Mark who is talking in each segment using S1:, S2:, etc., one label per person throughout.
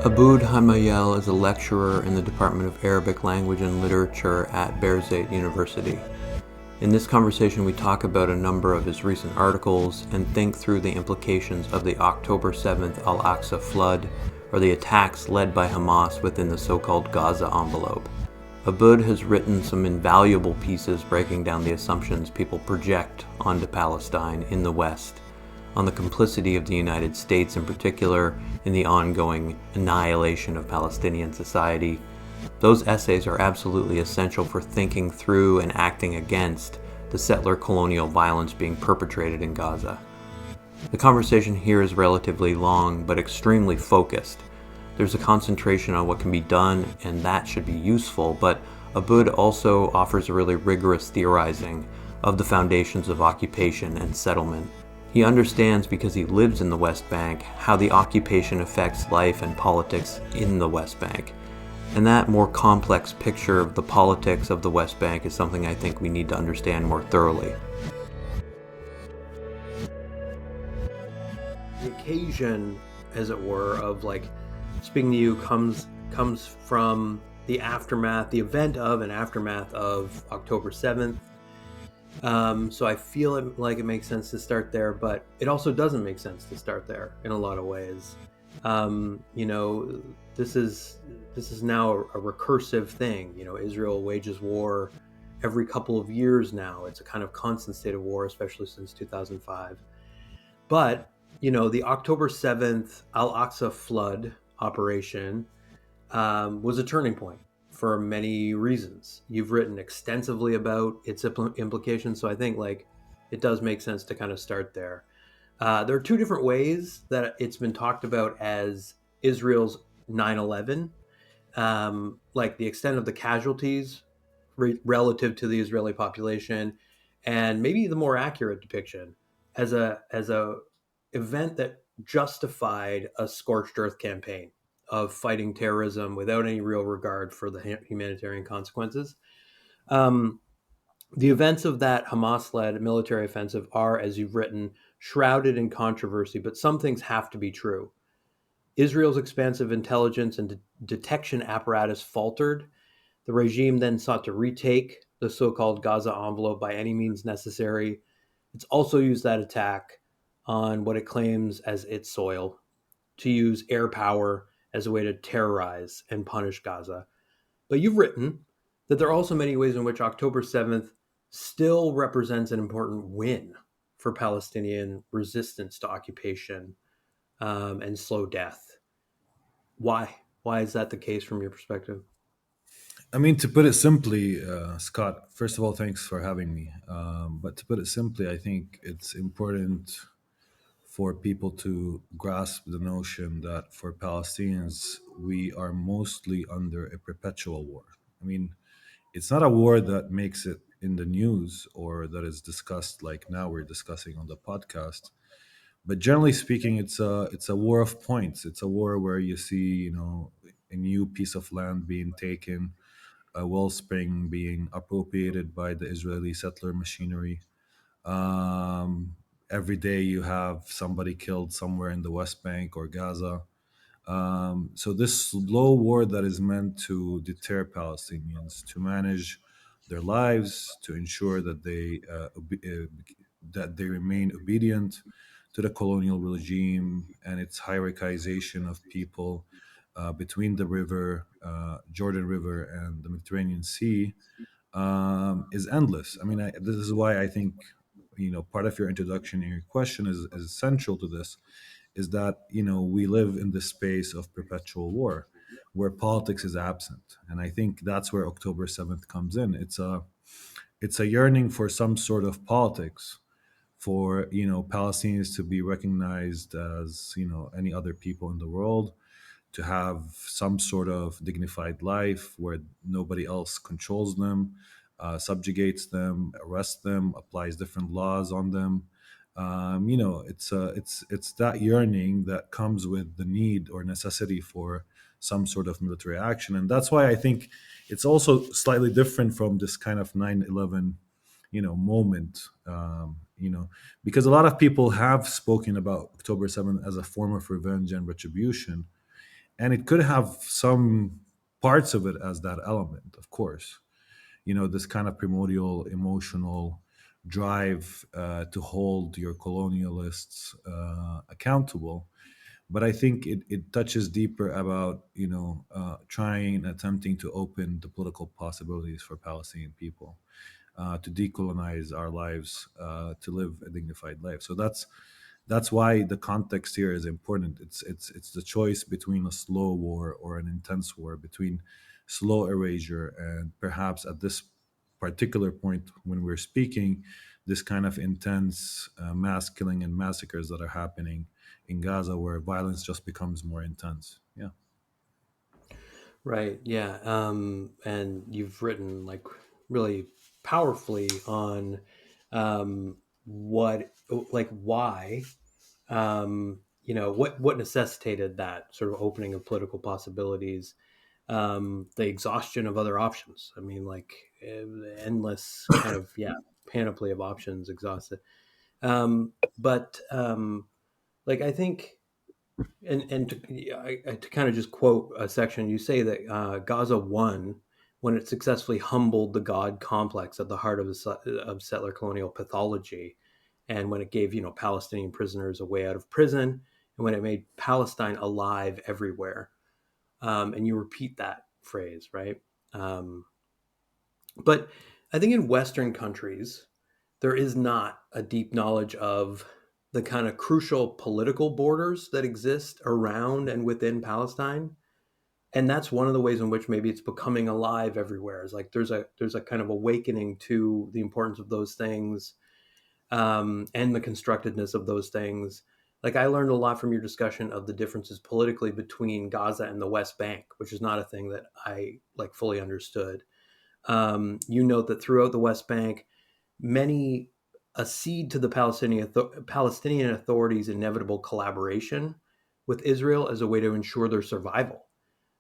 S1: Aboud Hamayel is a lecturer in the Department of Arabic Language and Literature at Birzeit University. In this conversation, we talk about a number of his recent articles and think through the implications of the October 7th Al-Aqsa Flood, or the attacks led by Hamas within the so-called Gaza Envelope. Aboud has written some invaluable pieces breaking down the assumptions people project onto Palestine in the West, on the complicity of the United States in particular in the ongoing annihilation of Palestinian society. Those essays are absolutely essential for thinking through and acting against the settler colonial violence being perpetrated in Gaza. The conversation here is relatively long but extremely focused. There's a concentration on what can be done, and that should be useful, but Aboud also offers a really rigorous theorizing of the foundations of occupation and settlement. He understands, because he lives in the West Bank, how the occupation affects life and politics in the West Bank. And that more complex picture of the politics of the West Bank is something I think we need to understand more thoroughly. The occasion, as it were, of speaking to you comes from the aftermath, the event of and aftermath of October 7th. So I feel like it makes sense to start there, but it also doesn't make sense to start there in a lot of ways. This is now a recursive thing. Israel wages war every couple of years now. It's a kind of constant state of war, especially since 2005. But, the October 7th Al-Aqsa Flood operation was a turning point for many reasons. You've written extensively about its implications, so I think it does make sense to kind of start there. There are two different ways that it's been talked about as Israel's 9/11, the extent of the casualties relative to the Israeli population, and maybe the more accurate depiction as a event that justified a scorched earth campaign of fighting terrorism without any real regard for the humanitarian consequences. The events of that Hamas-led military offensive are, as you've written, shrouded in controversy, but some things have to be true. Israel's expansive intelligence and detection apparatus faltered. The regime then sought to retake the so-called Gaza envelope by any means necessary. It's also used that attack on what it claims as its soil to use air power as a way to terrorize and punish Gaza. But you've written that there are also many ways in which October 7th still represents an important win for Palestinian resistance to occupation and slow death. Why? Why is that the case from your perspective?
S2: I mean, to put it simply, Scott, first of all, thanks for having me. But to put it simply, I think it's important for people to grasp the notion that for Palestinians, we are mostly under a perpetual war. I mean, it's not a war that makes it in the news or that is discussed like now we're discussing on the podcast. But generally speaking, it's a war of points. It's a war where you see, a new piece of land being taken, a wellspring being appropriated by the Israeli settler machinery. Um, every day you have somebody killed somewhere in the West Bank or Gaza. So this slow war that is meant to deter Palestinians, to manage their lives, to ensure that they remain obedient to the colonial regime and its hierarchization of people between the Jordan River, and the Mediterranean Sea, is endless. I mean, this is why I think part of your introduction and your question is essential to this, is that we live in this space of perpetual war where politics is absent, and I think that's where October 7th comes in. It's a yearning for some sort of politics, for Palestinians to be recognized as any other people in the world, to have some sort of dignified life where nobody else controls them, subjugates them, arrests them, applies different laws on them. It's that yearning that comes with the need or necessity for some sort of military action, and that's why I think it's also slightly different from this kind of 9/11 moment. Because a lot of people have spoken about October 7th as a form of revenge and retribution, and it could have some parts of it as that element, of course. This kind of primordial emotional drive to hold your colonialists accountable. But I think it touches deeper about trying and attempting to open the political possibilities for Palestinian people, to decolonize our lives, to live a dignified life. So that's why the context here is important. It's the choice between a slow war or an intense war, between slow erasure and perhaps at this particular point when we're speaking, this kind of intense mass killing and massacres that are happening in Gaza, where violence just becomes more intense. Yeah.
S1: Right. Yeah. And you've written like really powerfully on what, like, why, what necessitated that sort of opening of political possibilities, the exhaustion of other options. I mean, like, the endless kind of, yeah, panoply of options exhausted. But like, I think, and to kind of just quote a section, you say that Gaza won when it successfully humbled the God complex at the heart of settler colonial pathology, and when it gave Palestinian prisoners a way out of prison, and when it made Palestine alive everywhere. And you repeat that phrase, right? Um, but I think in Western countries, there is not a deep knowledge of the kind of crucial political borders that exist around and within Palestine. And that's one of the ways in which maybe it's becoming alive everywhere. Is like there's a kind of awakening to the importance of those things, and the constructedness of those things. Like, I learned a lot from your discussion of the differences politically between Gaza and the West Bank, which is not a thing that I like fully understood. You note that throughout the West Bank, many accede to the Palestinian Authority's inevitable collaboration with Israel as a way to ensure their survival.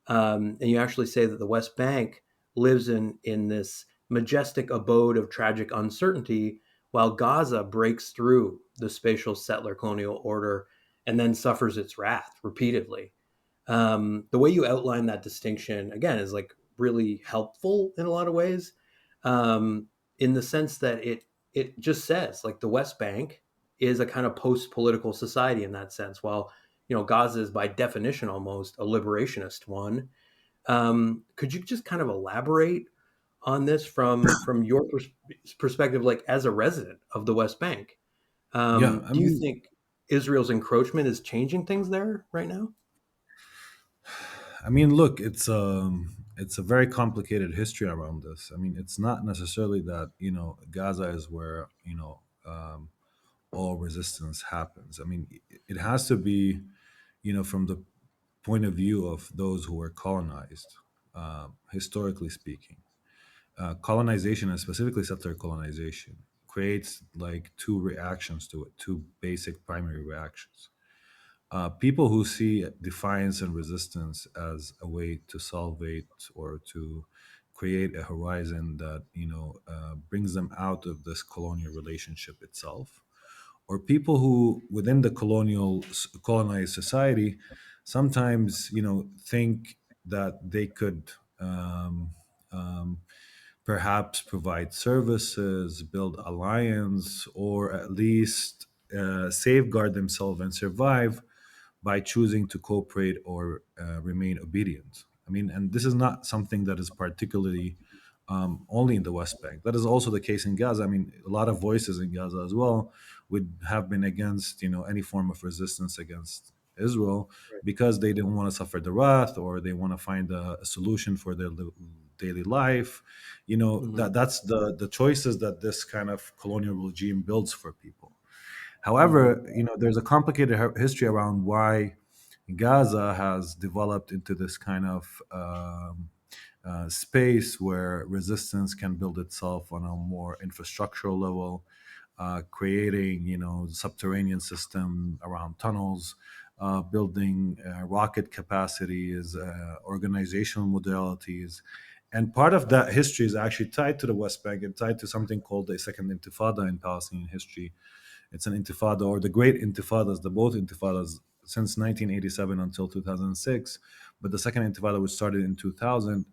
S1: And you actually say that the West Bank lives in this majestic abode of tragic uncertainty, while Gaza breaks through the spatial settler colonial order and then suffers its wrath repeatedly. The way you outline that distinction again is like really helpful in a lot of ways, in the sense that it just says like the West Bank is a kind of post-political society in that sense, while Gaza is by definition almost a liberationist one. Could you just kind of elaborate on this from your perspective, like as a resident of the West Bank?
S2: Yeah. I
S1: Do you
S2: mean,
S1: think Israel's encroachment is changing things there right now?
S2: look, it's a very complicated history around this. I mean, it's not necessarily that Gaza is where all resistance happens. I mean, it has to be from the point of view of those who were colonized, historically speaking. Colonization, and specifically settler colonization, creates like two reactions to it, two basic primary reactions. People who see defiance and resistance as a way to salvate or to create a horizon that brings them out of this colonial relationship itself, or people who within the colonized society sometimes think that they could um, um, perhaps provide services, build alliance, or at least safeguard themselves and survive by choosing to cooperate or remain obedient. I mean, and this is not something that is particularly only in the West Bank. That is also the case in Gaza. I mean, a lot of voices in Gaza as well would have been against, any form of resistance against Israel
S1: Right.
S2: because they didn't want to suffer the wrath, or they want to find a solution for their daily life.
S1: Hmm.
S2: That's the choices that this kind of colonial regime builds for people.
S1: Hmm.
S2: However, there's a complicated history around why Gaza has developed into this kind of space where resistance can build itself on a more infrastructural level, creating subterranean system around tunnels, building rocket capacities, organizational modalities. And part of that history is actually tied to the West Bank and tied to something called the Second Intifada in Palestinian history. It's an intifada, or the great intifadas, the both intifadas since 1987 until 2006, but the second Intifada was started in 2000,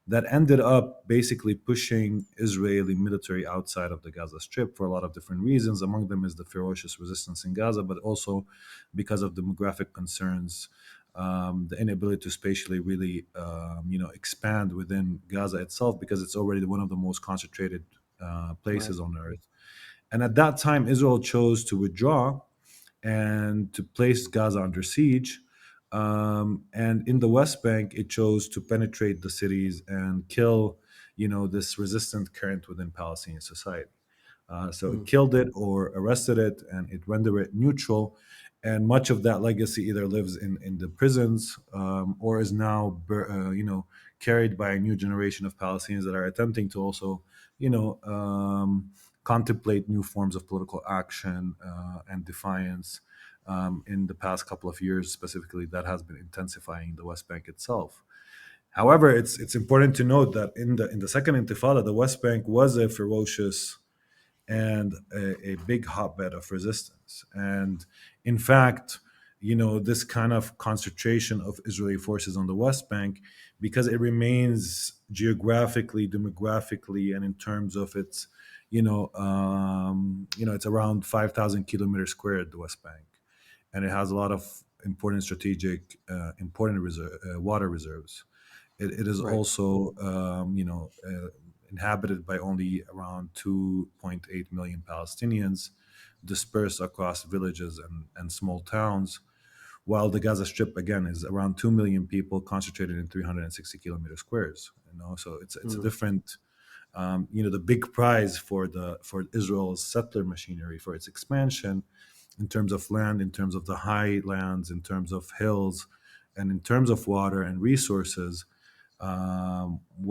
S2: that ended up basically pushing Israeli military outside of the Gaza Strip for a lot of different reasons. Among them is the ferocious resistance in Gaza, but also because of demographic concerns, the inability to spatially really, expand within Gaza itself, because it's already one of the most concentrated
S1: Right.
S2: places on earth. And at that time, Israel chose to withdraw and to place Gaza under siege. And in the West Bank, it chose to penetrate the cities and kill, this resistant current within Palestinian society. So it
S1: Mm.
S2: killed it or arrested it, and it rendered it neutral. And much of that legacy either lives in the prisons, or is now, carried by a new generation of Palestinians that are attempting to also, you know, um, contemplate new forms of political action and defiance. In the past couple of years, specifically, that has been intensifying in the West Bank itself. However, it's important to note that in the second Intifada, the West Bank was a ferocious and a big hotbed of resistance. And in fact, this kind of concentration of Israeli forces on the West Bank, because it remains geographically, demographically, and in terms of its, it's around 5,000 kilometers squared, the West Bank, and it has a lot of important strategic, important water reserves. It is
S1: Right.
S2: also, inhabited by only around 2.8 million Palestinians, dispersed across villages and small towns, while the Gaza Strip again is around 2 million people concentrated in 360 kilometer squares. So it's a
S1: Mm.
S2: different, the big prize for Israel's settler machinery, for its expansion in terms of land, in terms of the highlands, in terms of hills, and in terms of water and resources,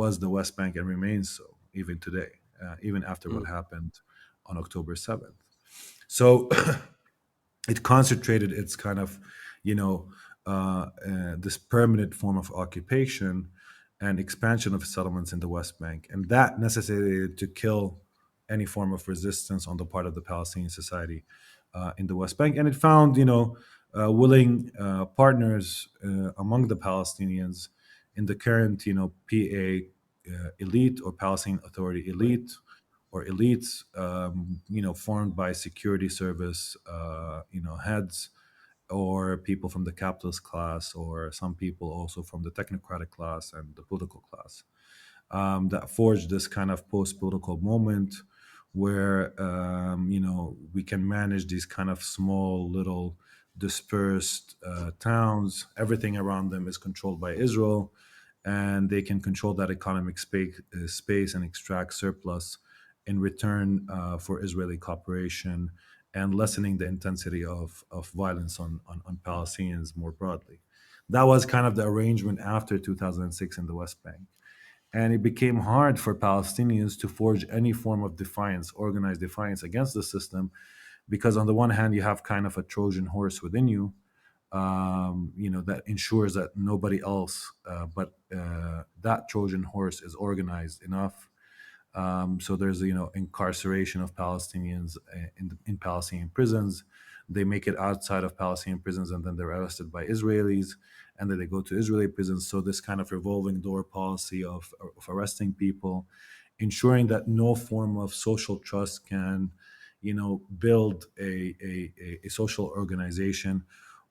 S2: was the West Bank and remains so even today, even after what
S1: Mm.
S2: happened on October 7th. So it concentrated its kind of, this permanent form of occupation and expansion of settlements in the West Bank. And that necessitated to kill any form of resistance on the part of the Palestinian society in the West Bank. And it found, willing partners among the Palestinians in the current, PA elite, or Palestinian Authority
S1: Right.
S2: elite, or elites, formed by security service, heads, or people from the capitalist class, or some people also from the technocratic class and the political class, that forged this kind of post-political moment where, we can manage these kind of small little dispersed towns. Everything around them is controlled by Israel, and they can control that economic space and extract surplus in return for Israeli cooperation and lessening the intensity of violence on Palestinians more broadly. That was kind of the arrangement after 2006 in the West Bank. And it became hard for Palestinians to forge any form of defiance, organized defiance against the system, because on the one hand, you have kind of a Trojan horse within you, that ensures that nobody else but that Trojan horse is organized enough. So there's, incarceration of Palestinians in Palestinian prisons. They make it outside of Palestinian prisons, and then they're arrested by Israelis, and then they go to Israeli prisons. So this kind of revolving door policy of arresting people, ensuring that no form of social trust can, build a social organization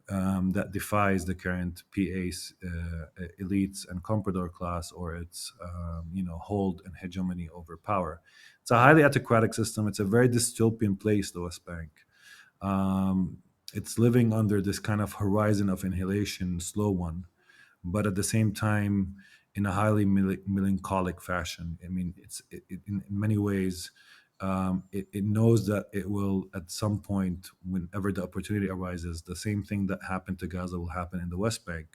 S2: that defies the current PA's elites and comprador class, or its, hold and hegemony over power. It's a highly autocratic system. It's a very dystopian place, the West Bank. It's living under this kind of horizon of annihilation, slow one, but at the same time, in a highly melancholic fashion. I mean, in many ways, it knows that it will, at some point, whenever the opportunity arises, the same thing that happened to Gaza will happen in the West Bank.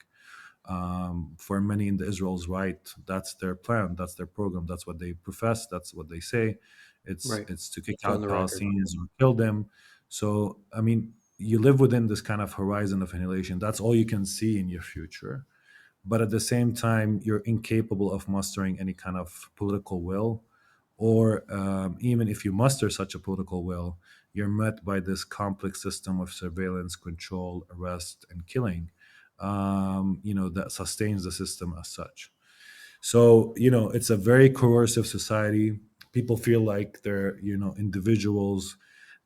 S2: For many in the Israel's right, that's their plan, that's their program, that's what they profess, that's what they say. It's
S1: Right.
S2: it's to kick
S1: It's on
S2: out
S1: the record.
S2: Palestinians or kill them. So, I mean, you live within this kind of horizon of annihilation. That's all you can see in your future, but at the same time, you're incapable of mustering any kind of political will, or even if you muster such a political will, you're met by this complex system of surveillance, control, arrest, and killing, that sustains the system as such. So, it's a very coercive society. People feel like they're, individuals.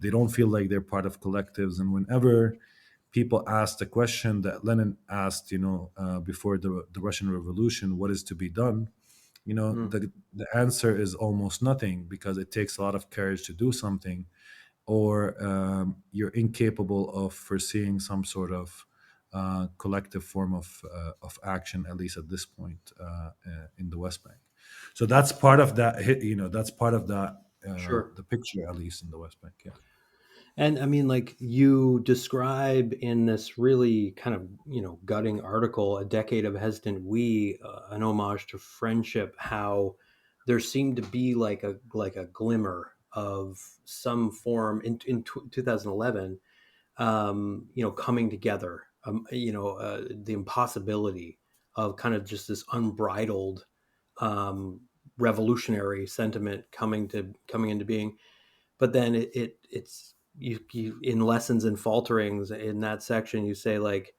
S2: They don't feel like they're part of collectives. And whenever people ask the question that Lenin asked, before the Russian Revolution, what is to be done?
S1: Mm,
S2: The answer is almost nothing, because it takes a lot of courage to do something, or you're incapable of foreseeing some sort of collective form of action, at least at this point in the West Bank. So that's part of that. That's part of that.
S1: sure.
S2: The picture, at least in the West Bank. Yeah.
S1: And I mean, like you describe in this really kind of, gutting article, A Decade of Hesitant We, an homage to friendship, how there seemed to be like a glimmer of some form in 2011, coming together, the impossibility of kind of just this unbridled um, revolutionary sentiment coming into being. But then it's you in Lessons and Falterings, in that section you say, like,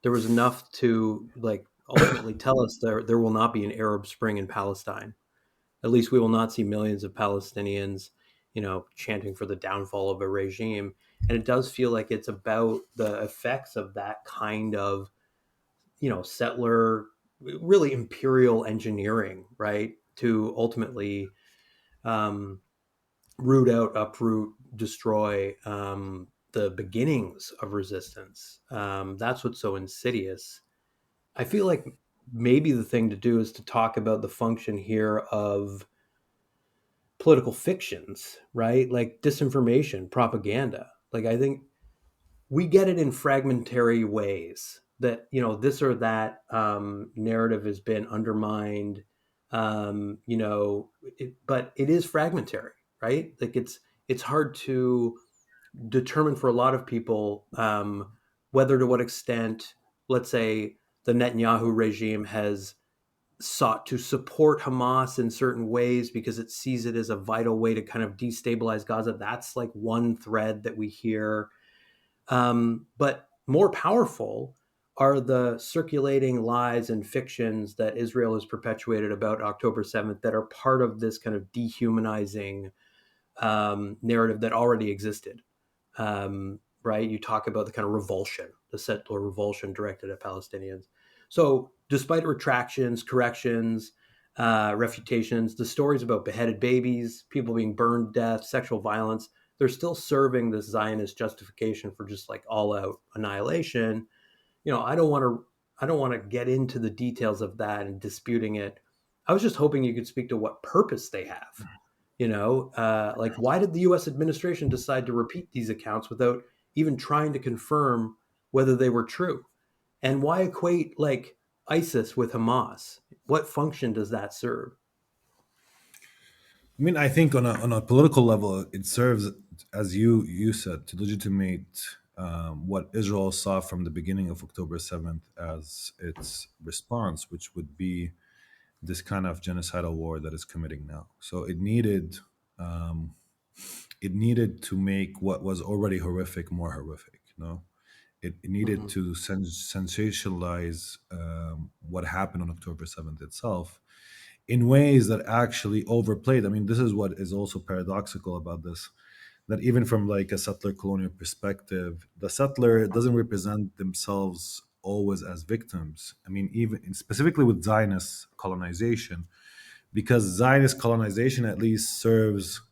S1: there was enough to, like, ultimately tell us there will not be an Arab Spring in Palestine. At least we will not see millions of Palestinians, chanting for the downfall of a regime. And it does feel like it's about the effects of that kind of, settler, really imperial engineering, right? To ultimately um, root out, uproot, destroy the beginnings of resistance. That's what's so insidious. I feel like maybe the thing to do is to talk about the function here of political fictions, right? Like disinformation, propaganda. Like, I think we get it in fragmentary ways that, this or that narrative has been undermined. But it is fragmentary, right? Like, it's hard to determine for a lot of people whether, to what extent, let's say, the Netanyahu regime has sought to support Hamas in certain ways because it sees it as a vital way to kind of destabilize Gaza. That's like one thread that we hear. But more powerful are the circulating lies and fictions that Israel has perpetuated about October 7th, that are part of this kind of dehumanizing narrative that already existed. Right? You talk about the kind of revulsion, the settler revulsion directed at Palestinians. So, despite retractions, corrections, refutations, the stories about beheaded babies, people being burned to death, sexual violence, they're still serving this Zionist justification for just like all out annihilation. I don't want to. I don't want to get into the details of that and disputing it. I was just hoping you could speak to what purpose they have. Like, why did the U.S. administration decide to repeat these accounts without even trying to confirm whether they were true? And why equate, like, ISIS with Hamas? What function does that serve?
S2: I mean, I think on a political level, it serves, as you said, to legitimate what Israel saw from the beginning of October 7th as its response, which would be this kind of genocidal war that is committing now. So it needed to make what was already horrific more horrific. It needed
S1: Hmm.
S2: to sensationalize what happened on October 7th itself in ways that actually overplayed. I mean, this is what is also paradoxical about this, that even from like a settler colonial perspective, the settler doesn't represent themselves always as victims. I mean, even specifically with Zionist colonization, because Zionist colonization at least serves,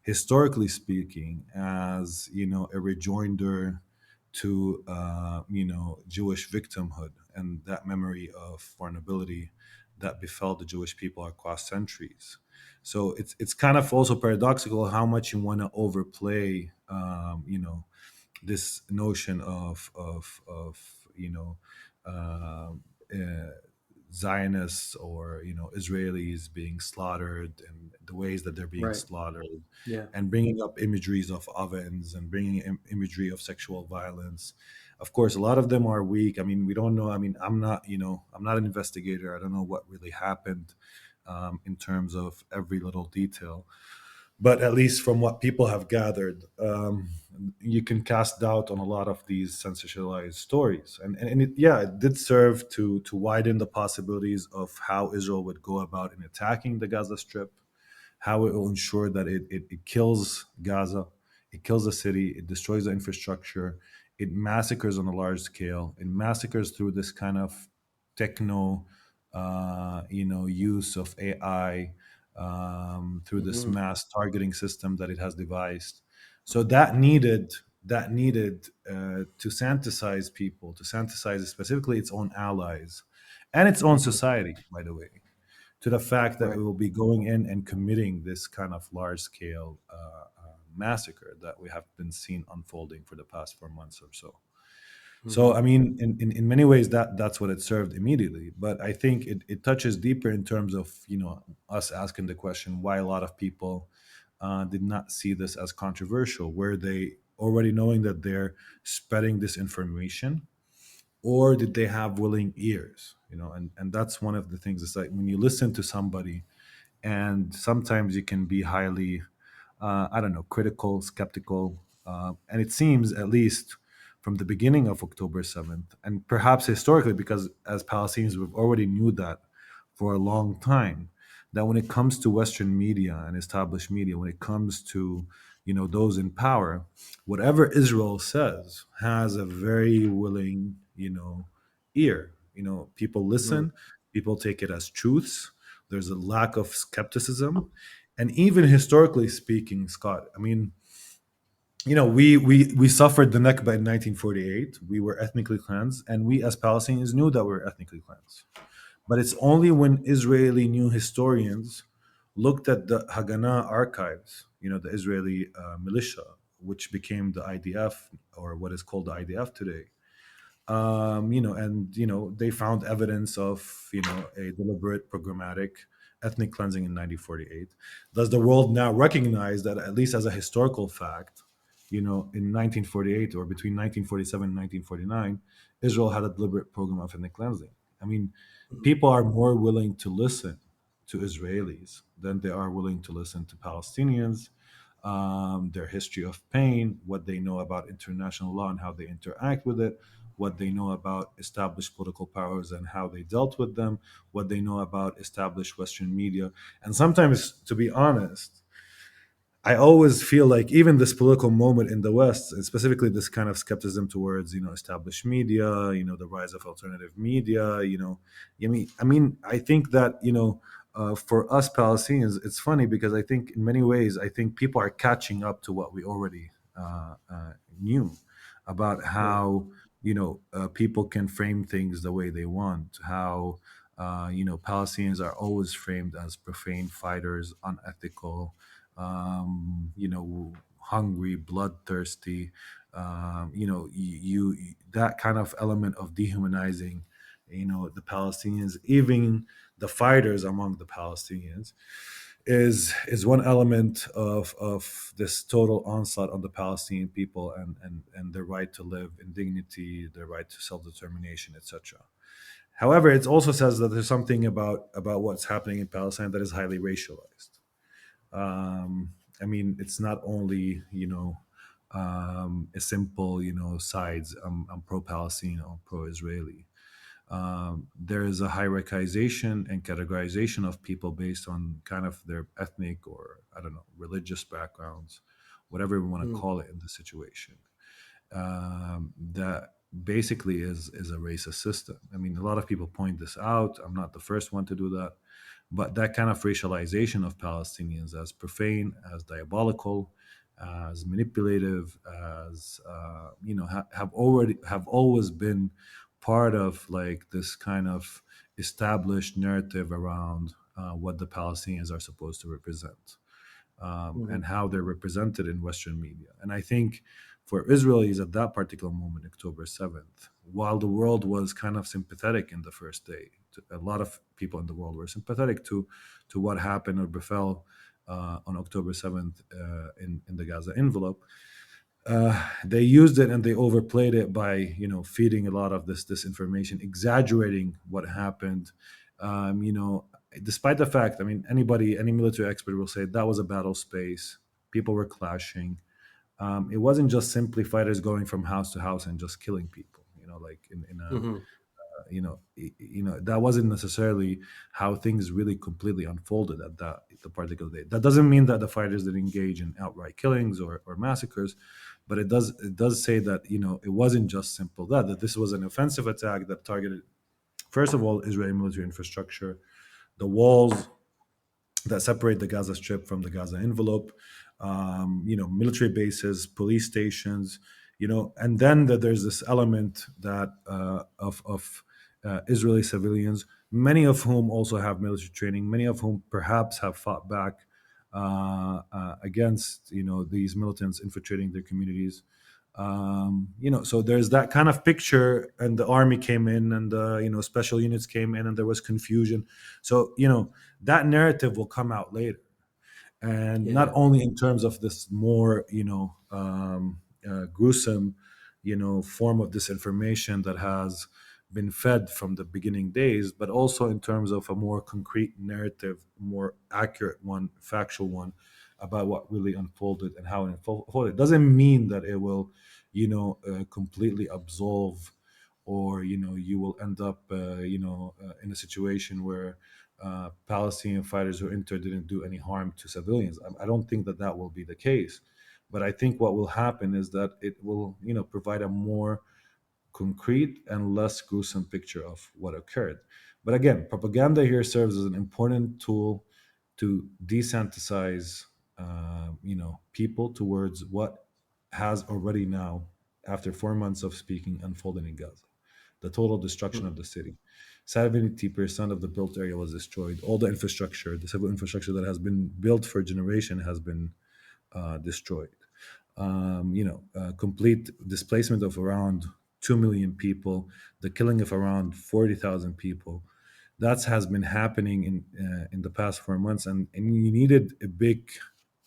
S2: historically speaking, as a rejoinder to Jewish victimhood and that memory of vulnerability that befell the Jewish people across centuries. So it's kind of also paradoxical how much you want to overplay, this notion of uh, uh, Zionists or Israelis being slaughtered and the ways that they're being
S1: Right.
S2: slaughtered,
S1: Yeah.
S2: and bringing up imageries of ovens and bringing imagery of sexual violence. Of course, a lot of them are weak. I mean, we don't know. I mean, I'm not an investigator. I don't know what really happened in terms of every little detail. but at least from what people have gathered, you can cast doubt on a lot of these sensationalized stories, and it, yeah, it did serve to widen the possibilities of how Israel would go about in attacking the Gaza Strip, how it will ensure that it kills Gaza, it kills the city, it destroys the infrastructure, it massacres on a large scale, it massacres through this kind of techno, use of AI, through this
S1: Hmm.
S2: mass targeting system that it has devised. So that needed to sensitize people, to sensitize specifically its own allies and its own
S1: Hmm.
S2: society, by the way, to the fact that
S1: Right.
S2: we will be going in and committing this kind of large scale massacre that we have been seeing unfolding for the past 4 months or so. So,
S1: Hmm.
S2: I mean, in many ways, that's what it served immediately. But I think it touches deeper in terms of, us asking the question why a lot of people did not see this as controversial. Were they already knowing that they're spreading this information, or did they have willing ears? And that's one of the things. It's like when you listen to somebody, and sometimes you can be highly, I don't know, critical, skeptical, and it seems, at least from the beginning of October 7th, and perhaps historically, because as Palestinians we've already knew that for a long time, that when it comes to Western media and established media, when it comes to those in power, whatever Israel says has a very willing ear. People
S1: Hmm.
S2: listen, people take it as truths. There's a lack of skepticism, and even historically speaking, Scott, I mean, we suffered the Nakba in 1948. We were ethnically cleansed, and we as Palestinians knew that we were ethnically cleansed. But it's only when Israeli new historians looked at the Haganah archives, the Israeli militia, which became the IDF, or what is called the IDF today, and they found evidence of a deliberate, programmatic ethnic cleansing in 1948. Does the world now recognize that, at least as a historical fact, in 1948, or between 1947 and 1949, Israel had a deliberate program of ethnic cleansing? I mean, people are more willing to listen to Israelis than they are willing to listen to Palestinians, their history of pain, what they know about international law and how they interact with it, what they know about established political powers and how they dealt with them, what they know about established Western media. And sometimes, to be honest, I always feel like even this political moment in the West, and specifically this kind of skepticism towards established media, the rise of alternative media, I think that for us Palestinians, it's funny because I think in many ways I think people are catching up to what we already knew about
S1: Right.
S2: how people can frame things the way they want, how Palestinians are always framed as profane fighters, unethical, hungry, bloodthirsty. That kind of element of dehumanizing, the Palestinians, even the fighters among the Palestinians, is one element of this total onslaught on the Palestinian people and their right to live in dignity, their right to self determination, etc. However, it also says that there's something about what's happening in Palestine that is highly racialized. I mean, it's not only a simple sides. I'm pro-Palestinian or pro-Israeli. There is a hierarchization and categorization of people based on kind of their ethnic, or I don't know, religious backgrounds, whatever we want to
S1: Hmm.
S2: call it in the situation. That basically is a racist system. I mean, a lot of people point this out. I'm not the first one to do that, but that kind of racialization of Palestinians as profane, as diabolical, as manipulative, as have always been part of like this kind of established narrative around what the Palestinians are supposed to represent,
S1: Hmm.
S2: and how they're represented in Western media. And I think for Israelis at that particular moment, October 7th, while the world was kind of sympathetic in the first day, a lot of people in the world were sympathetic to what happened or befell on October 7th in the Gaza envelope. They used it and they overplayed it by feeding a lot of this disinformation, exaggerating what happened. Um, you know, despite the fact, I mean, any military expert will say that was a battle space. People were clashing. It wasn't just simply fighters going from house to house and just killing people. Like in a
S1: Hmm.
S2: that wasn't necessarily how things really completely unfolded at the particular day. That doesn't mean that the fighters didn't engage in outright killings or massacres, but it does say that it wasn't just simple that this was an offensive attack that targeted, first of all, Israeli military infrastructure, the walls that separate the Gaza Strip from the Gaza Envelope, military bases, police stations, and then that there's this element that of Israeli civilians, many of whom also have military training, many of whom perhaps have fought back against these militants infiltrating their communities. So there's that kind of picture, and the army came in, and special units came in, and there was confusion. So that narrative will come out later, and not
S1: Yeah.
S2: only in terms of this more gruesome form of disinformation that has been fed from the beginning days, but also in terms of a more concrete narrative, more accurate one, factual one, about what really unfolded and how it unfolded. Doesn't mean that it will completely absolve, or you will end up in a situation where Palestinian fighters who entered didn't do any harm to civilians. I don't think that that will be the case, but I think what will happen is that it will, provide a more concrete and less gruesome picture of what occurred. But again, propaganda here serves as an important tool to desensitize, people towards what has already now, after 4 months of speaking, unfolded in Gaza. The total destruction of the city. 70% of the built area was destroyed. All the infrastructure, the civil infrastructure that has been built for generation, has been destroyed. Complete displacement of around 2 million people, the killing of around 40,000 people. That has been happening in the past 4 months, and you needed a big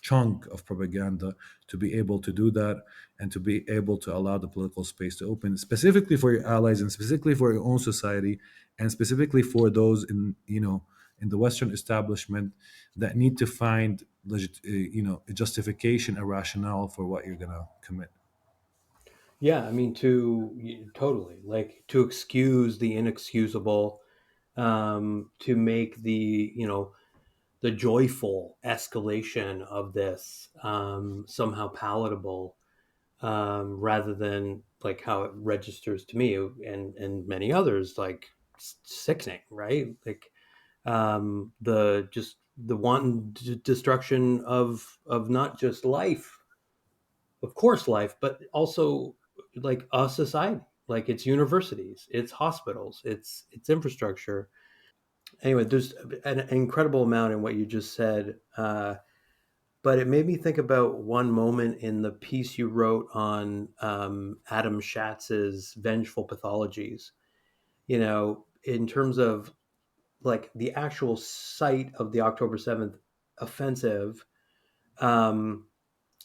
S2: chunk of propaganda to be able to do that, and to be able to allow the political space to open, specifically for your allies, and specifically for your own society, and specifically for those in the Western establishment that need to find a justification, a rationale for what you're gonna commit.
S1: Yeah, I mean, totally, like, to excuse the inexcusable, to make the joyful escalation of this somehow palatable, rather than like how it registers to me and many others, like sickening, right? Like, the just the wanton destruction of not just life, of course, life, but also like a society, like its universities, its hospitals, its infrastructure. Anyway, there's an incredible amount in what you just said. But it made me think about one moment in the piece you wrote on Adam Schatz's vengeful pathologies. In terms of like the actual site of the October 7th offensive, um,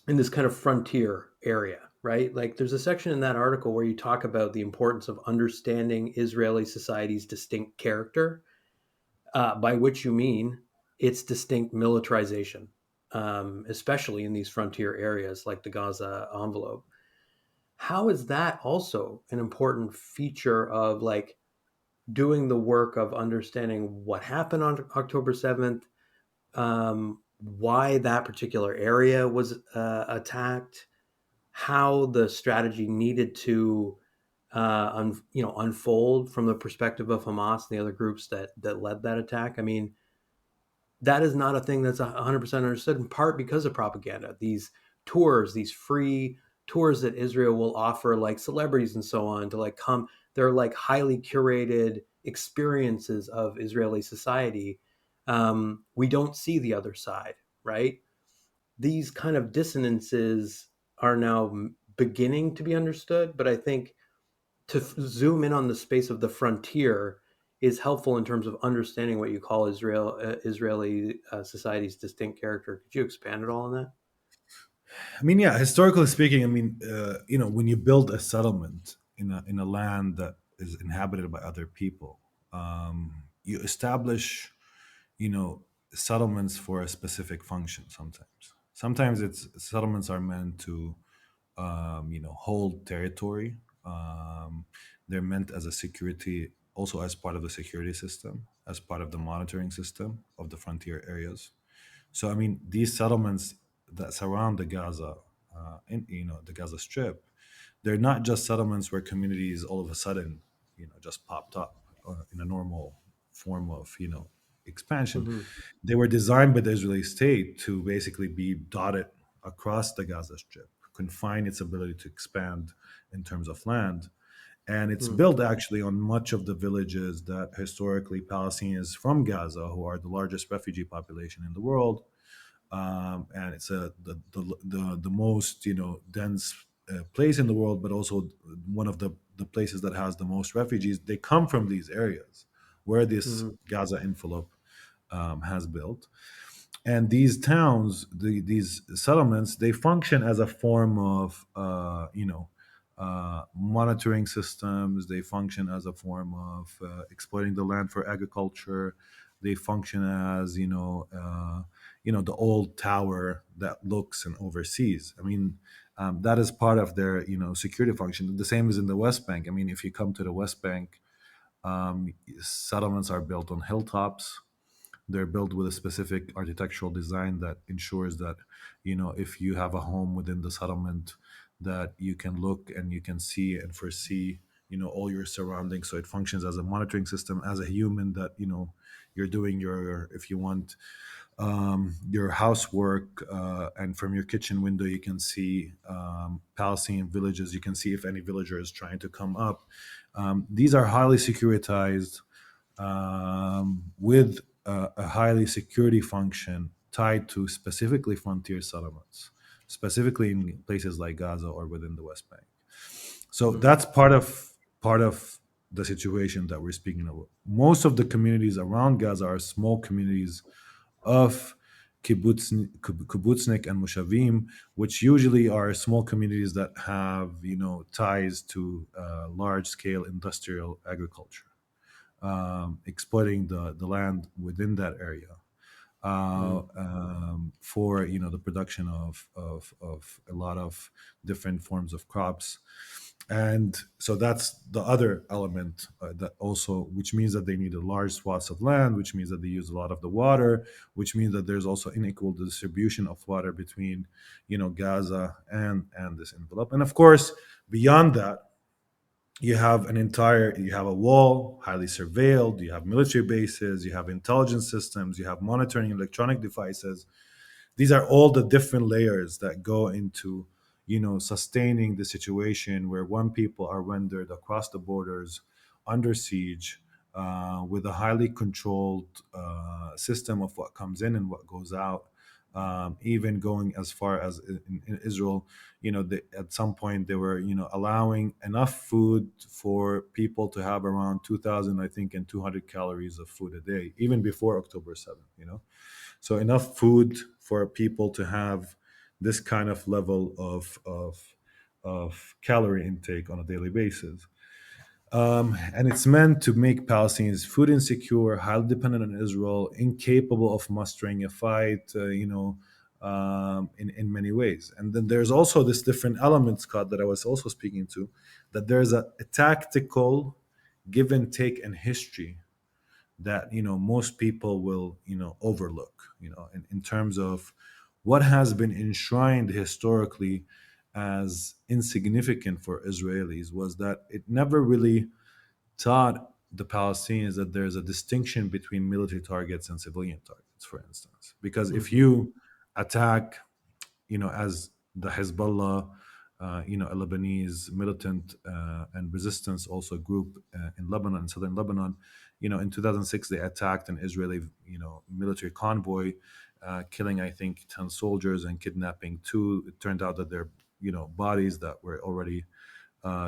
S1: in this kind of frontier area, right? Like there's a section in that article where you talk about the importance of understanding Israeli society's distinct character, by which you mean its distinct militarization, especially in these frontier areas like the Gaza envelope. How is that also an important feature of like doing the work of understanding what happened on October 7th, why that particular area was attacked, how the strategy needed to unfold from the perspective of Hamas and the other groups that led that attack? I mean, that is not a thing that's 100% understood, in part because of propaganda. These tours, these free tours that Israel will offer, like celebrities and so on, to like come, they're like highly curated experiences of Israeli society. We don't see the other side, right? These kind of dissonances are now beginning to be understood, but I think to zoom in on the space of the frontier is helpful in terms of understanding what you call Israeli society's distinct character. Could you expand at all on that?
S2: I mean, yeah, historically speaking, I mean, when you build a settlement in a land that is inhabited by other people, you establish you know, settlements for a specific function. Sometimes it's settlements are meant to hold territory. They're meant as a security, also as part of the security system, as part of the monitoring system of the frontier areas. So I mean, these settlements that surround the Gaza, the Gaza Strip, they're not just settlements where communities all of a sudden, just popped up in a normal form of, expansion.
S1: Mm-hmm.
S2: They were designed by the Israeli state to basically be dotted across the Gaza Strip, confine its ability to expand in terms of land. And it's built actually on much of the villages that historically Palestinians from Gaza, who are the largest refugee population in the world, and it's the most dense place in the world, but also one of the places that has the most refugees. They come from these areas where this
S1: Mm-hmm.
S2: Gaza envelope has built. And these towns, these settlements, they function as a form of monitoring systems. They function as a form of exploiting the land for agriculture. They function as the old tower that looks and oversees. I mean, that is part of their security function. The same as in the West Bank. I mean, if you come to the West Bank, settlements are built on hilltops. They're built with a specific architectural design that ensures that, if you have a home within the settlement, that you can look and you can see and foresee, all your surroundings. So it functions as a monitoring system, as a human that, you're doing your, if you want, your housework, and from your kitchen window you can see Palestinian villages. You can see if any villager is trying to come up. These are highly securitized, with a highly security function tied to specifically frontier settlements, specifically in places like Gaza or within the West Bank. So
S1: Mm-hmm.
S2: that's part of the situation that we're speaking of. Most of the communities around Gaza are small communities of kibbutznik and mushavim, which usually are small communities that have ties to large scale industrial agriculture, exploiting the land within that area, for the production of a lot of different forms of crops. And so that's the other element, that also, which means that they need a large swaths of land, which means that they use a lot of the water, which means that there's also unequal distribution of water between Gaza and this envelope. And of course, beyond that, you have a wall, highly surveilled, you have military bases, you have intelligence systems, you have monitoring electronic devices. These are all the different layers that go into sustaining the situation where one people are rendered across the borders under siege, with a highly controlled system of what comes in and what goes out. Even going as far as in Israel, at some point they were allowing enough food for people to have around 2,000, I think, and 200 calories of food a day, even before October 7th. So enough food for people to have this kind of level of calorie intake on a daily basis. And it's meant to make Palestinians food insecure, highly dependent on Israel, incapable of mustering a fight, in many ways. And then there's also this different element, Scott, that I was also speaking to, that there's a tactical give and take in history that most people will overlook, in terms of what has been enshrined historically as insignificant for Israelis, was that it never really taught the Palestinians that there's a distinction between military targets and civilian targets, for instance. Because if
S1: Mm-hmm.
S2: you attack, as the Hezbollah, a Lebanese militant and resistance also group in Lebanon, in southern Lebanon, in 2006 they attacked an Israeli, military convoy, killing I think 10 soldiers and kidnapping two. It turned out that they're bodies that were already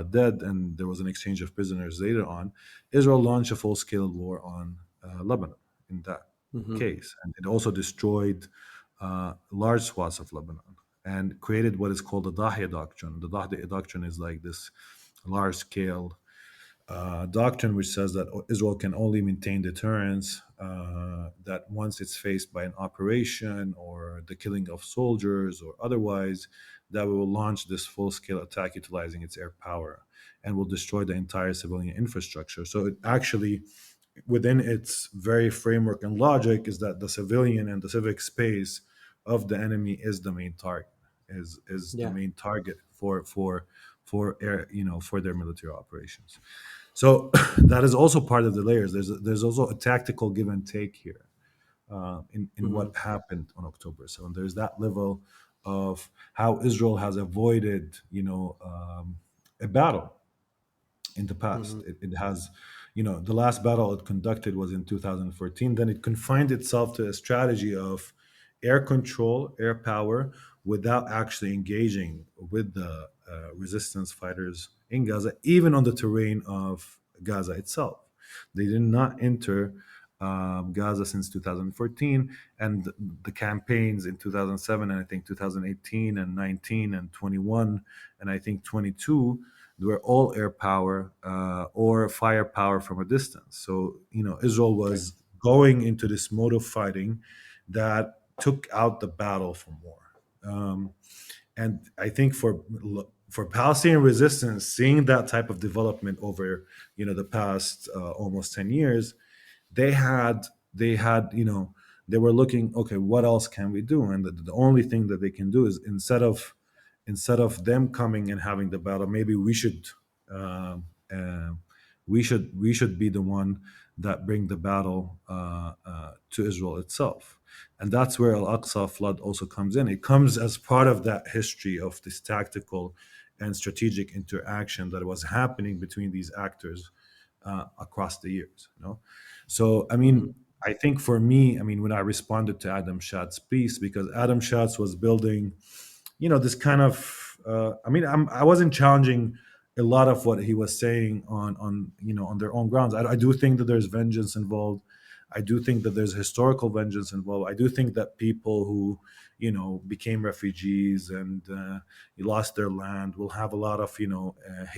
S2: dead, and there was an exchange of prisoners later on. Israel launched a full-scale war on Lebanon in that
S1: Mm-hmm.
S2: case, and it also destroyed large swaths of Lebanon and created what is called the Dahya Doctrine. The Dahya Doctrine is like this large-scale doctrine which says that Israel can only maintain deterrence, that once it's faced by an operation or the killing of soldiers or otherwise, that we will launch this full scale attack utilizing its air power and will destroy the entire civilian infrastructure. So it actually, within its very framework and logic, is that the civilian and the civic space of the enemy is the main target, is the
S1: Yeah.
S2: main target for air, for their military operations. So that is also part of the layers. There's also a tactical give and take here, in
S1: Hmm.
S2: what happened on October 7th. There's that level of how Israel has avoided, a battle in the past.
S1: Hmm.
S2: It has, the last battle it conducted was in 2014. Then it confined itself to a strategy of air control, air power, without actually engaging with the resistance fighters in Gaza, even on the terrain of Gaza itself. They did not enter Gaza since 2014, and the campaigns in 2007 and I think 2018 and 19 and 21 and I think 22, they were all air power or firepower from a distance. So, Israel
S1: Right.
S2: was going into this mode of fighting that took out the battle from war. Um, and I think for Palestinian resistance, seeing that type of development over the past almost 10 years, they had they were looking, okay, what else can we do? And the only thing that they can do is, instead of them coming and having the battle, maybe um, uh, we should be the one that bring the battle to Israel itself. And that's where Al-Aqsa Flood also comes in. It comes as part of that history of this tactical and strategic interaction that was happening between these actors across the years. So, I
S1: Hmm.
S2: mean, I think for me, I mean, when I responded to Adam Schatz's piece, because Adam Schatz was building, this kind of, I mean, I wasn't challenging a lot of what he was saying on their own grounds. I do think that there's vengeance involved. I do think that there's historical vengeance involved. I do think that people who, became refugees and lost their land will have a lot of,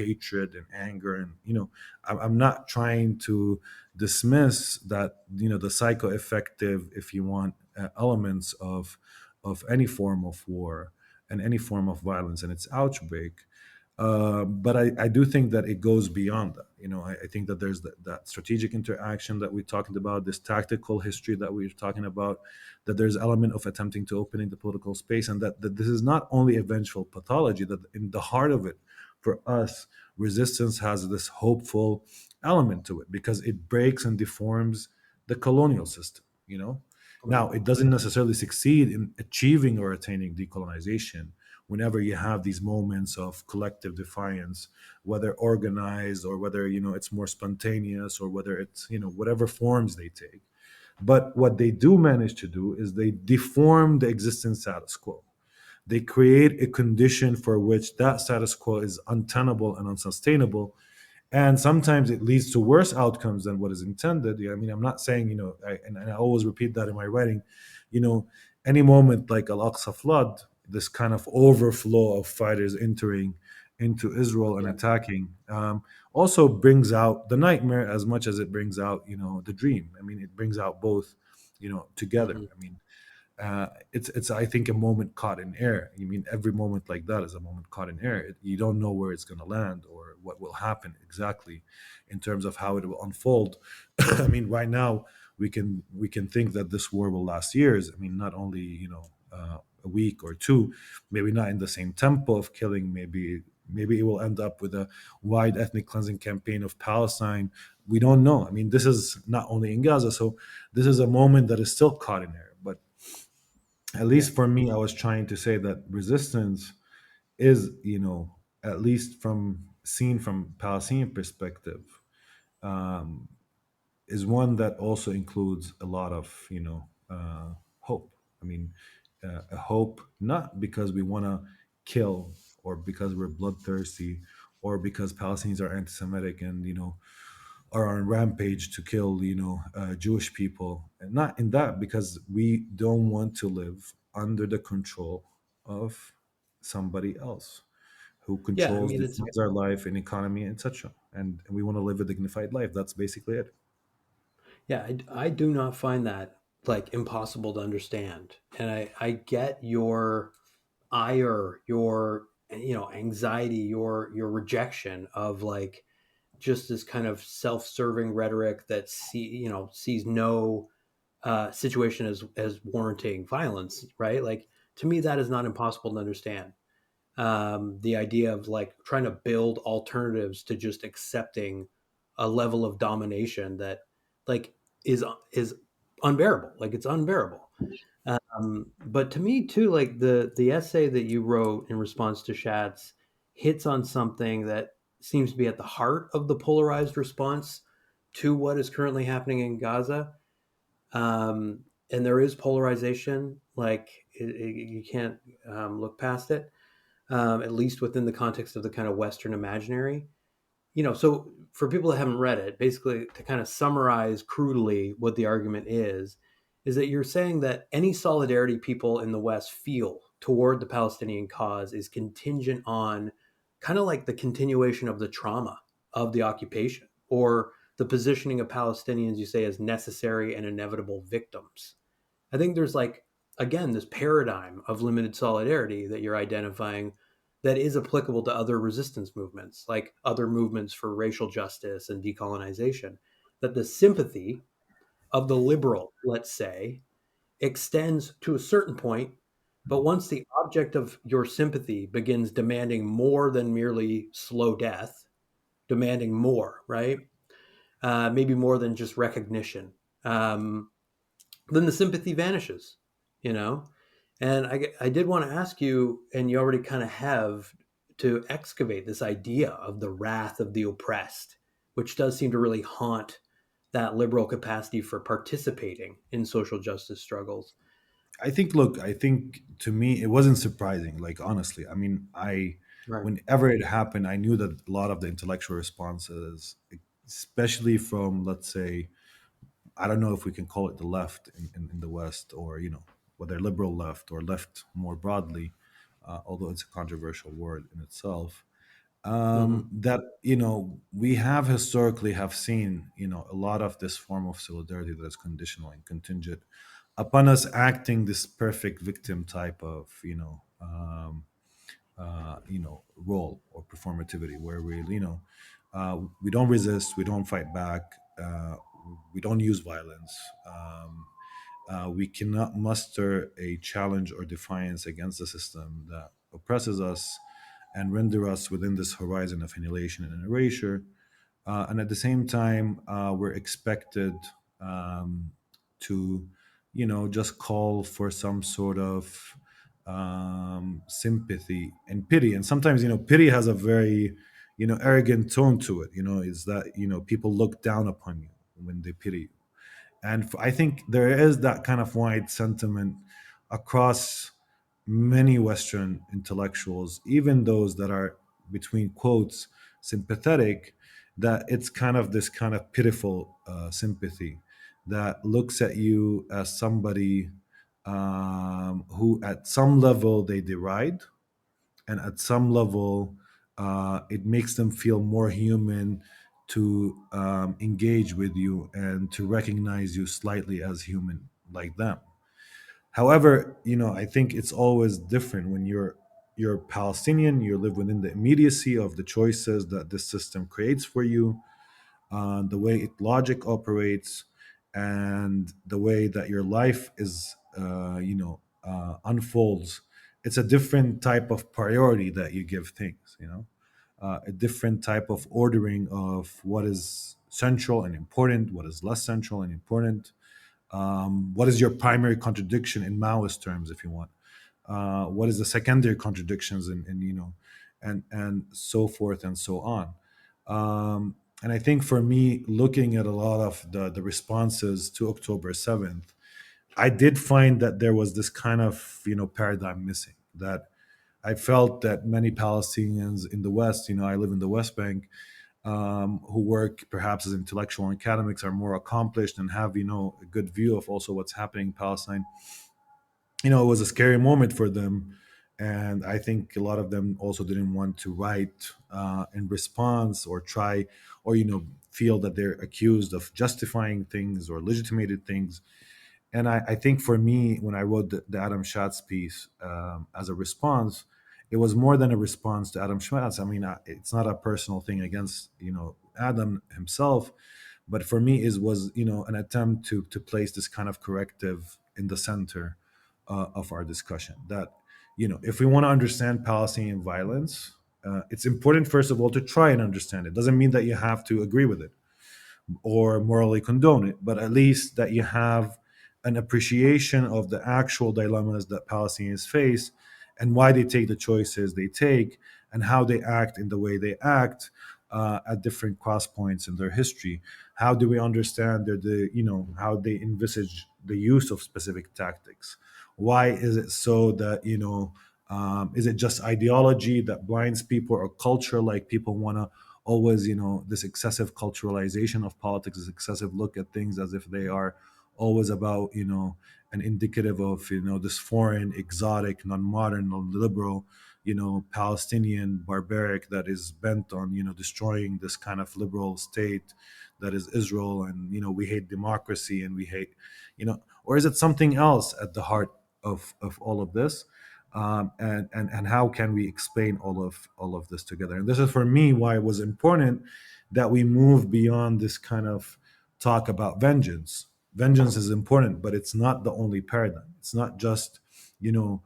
S2: hatred and anger. And, I'm not trying to dismiss that, the psychoeffective, if you want, elements of any form of war and any form of violence and its outbreak. But I do think that it goes beyond that. I think that there's that strategic interaction that we're talking about, this tactical history that we're talking about, that there's element of attempting to opening the political space, and that this is not only a vengeful pathology, that in the heart of it, for us, resistance has this hopeful element to it because it breaks and deforms the colonial system.
S1: Right.
S2: Now, it doesn't necessarily succeed in achieving or attaining decolonization whenever you have these moments of collective defiance, whether organized or whether, it's more spontaneous, or whether it's, whatever forms they take. But what they do manage to do is they deform the existing status quo. They create a condition for which that status quo is untenable and unsustainable, and sometimes it leads to worse outcomes than what is intended. Yeah, I mean, I'm not saying, and I always repeat that in my writing, you know any moment like Al-Aqsa Flood, this kind of overflow of fighters entering into Israel and
S1: Yeah.
S2: attacking, also brings out the nightmare as much as it brings out, the dream. I mean, it brings out both, together.
S1: Hmm.
S2: I mean, it's I think a moment caught in air. You mean every moment like that is a moment caught in air. You don't know where it's going to land or what will happen exactly in terms of how it will unfold. I mean, right now we can think that this war will last years. I mean, not only a week or two, maybe not in the same tempo of killing. Maybe it will end up with a wide ethnic cleansing campaign of Palestine. We don't know. I mean, this is not only in Gaza, so this is a moment that is still caught in air. But at
S1: Yeah.
S2: least for me, I was trying to say that resistance is, at least from seen from Palestinian perspective, um, is one that also includes a lot of, hope. I mean, a hope not because we want to kill or because we're bloodthirsty or because Palestinians are anti-Semitic and are on rampage to kill Jewish people, and not in that, because we don't want to live under the control of somebody else who
S1: Yeah. I
S2: controls
S1: mean, it's
S2: defines our life and economy, etc. and we want to live a dignified life. That's basically it.
S1: Yeah, I do not find that like impossible to understand. And I get your ire, your anxiety, your rejection of like just this kind of self-serving rhetoric that sees no situation as warranting violence, right? Like to me, that is not impossible to understand. The idea of like trying to build alternatives to just accepting a level of domination that like is unbearable. Like it's unbearable. But to me too, like the essay that you wrote in response to Shatz hits on something that seems to be at the heart of the polarized response to what is currently happening in Gaza. And there is polarization. Like you can't look past it, at least within the context of the kind of Western imaginary. So for people that haven't read it, basically to kind of summarize crudely what the argument is that you're saying that any solidarity people in the West feel toward the Palestinian cause is contingent on kind of like the continuation of the trauma of the occupation or the positioning of Palestinians, you say, as necessary and inevitable victims. I think there's like, again, this paradigm of limited solidarity that you're identifying that is applicable to other resistance movements, like other movements for racial justice and decolonization. That the sympathy of the liberal, let's say, extends to a certain point, but once the object of your sympathy begins demanding more than merely slow death, demanding more, right? Maybe more than just recognition. Then the sympathy vanishes, you know? And I did want to ask you, and you already kind of have, to excavate this idea of the wrath of the oppressed, which does seem to really haunt that liberal capacity for participating in social justice struggles.
S2: I think, look, I think to me it wasn't surprising. Like honestly, I mean,
S1: Right.
S2: whenever it happened, I knew that a lot of the intellectual responses, especially from, let's say, I don't know if we can call it the left in the West, or whether liberal left or left more broadly, although it's a controversial word in itself.
S1: Hmm.
S2: That we have historically have seen a lot of this form of solidarity that is conditional and contingent upon us acting this perfect victim type of role or performativity, where we don't resist, we don't fight back, we don't use violence. We cannot muster a challenge or defiance against the system that oppresses us and render us within this horizon of annihilation and erasure. And at the same time, we're expected to, just call for some sort of sympathy and pity. And sometimes, pity has a very, arrogant tone to it. Is that people look down upon you when they pity you. And I think there is that kind of wide sentiment across many Western intellectuals, even those that are, between quotes, sympathetic, that it's kind of this kind of pitiful sympathy that looks at you as somebody who, at some level, they deride, and at some level, it makes them feel more human to engage with you and to recognize you slightly as human like them. However, I think it's always different when you're Palestinian. You live within the immediacy of the choices that this system creates for you, the way it logic operates, and the way that your life is, unfolds. It's a different type of priority that you give things. A different type of ordering of what is central and important, what is less central and important. What is your primary contradiction in Maoist terms, if you want? What is the secondary contradictions, and and so forth and so on. And I think for me, looking at a lot of the responses to October 7th, I did find that there was this kind of paradigm missing. That I felt that many Palestinians in the West, I live in the West Bank, who work perhaps as intellectual and academics, are more accomplished and have a good view of also what's happening in Palestine. It was a scary moment for them And I think a lot of them also didn't want to write in response or try, or feel that they're accused of justifying things or legitimated things. And I think for me, when I wrote the Adam Schatz piece as a response, it was more than a response to Adam Schatz. I mean, it's not a personal thing against Adam himself, but for me, it was an attempt to place this kind of corrective in the center of our discussion. That if we want to understand Palestinian violence, it's important first of all to try and understand it. Doesn't mean that you have to agree with it or morally condone it, but at least that you have an appreciation of the actual dilemmas that Palestinians face and why they take the choices they take and how they act in the way they act at different cross points in their history. How do we understand how they envisage the use of specific tactics? Why is it so that is it just ideology that blinds people, or culture, like people want to always this excessive culturalization of politics, this excessive look at things as if they are always about an indicative of this foreign, exotic, non-modern, non-liberal Palestinian barbaric that is bent on destroying this kind of liberal state that is Israel. And we hate democracy and we hate or is it something else at the heart of all of this? And how can we explain all of this together? And this is for me why it was important that we move beyond this kind of talk about vengeance. Vengeance is important, but it's not the only paradigm. It's not just you know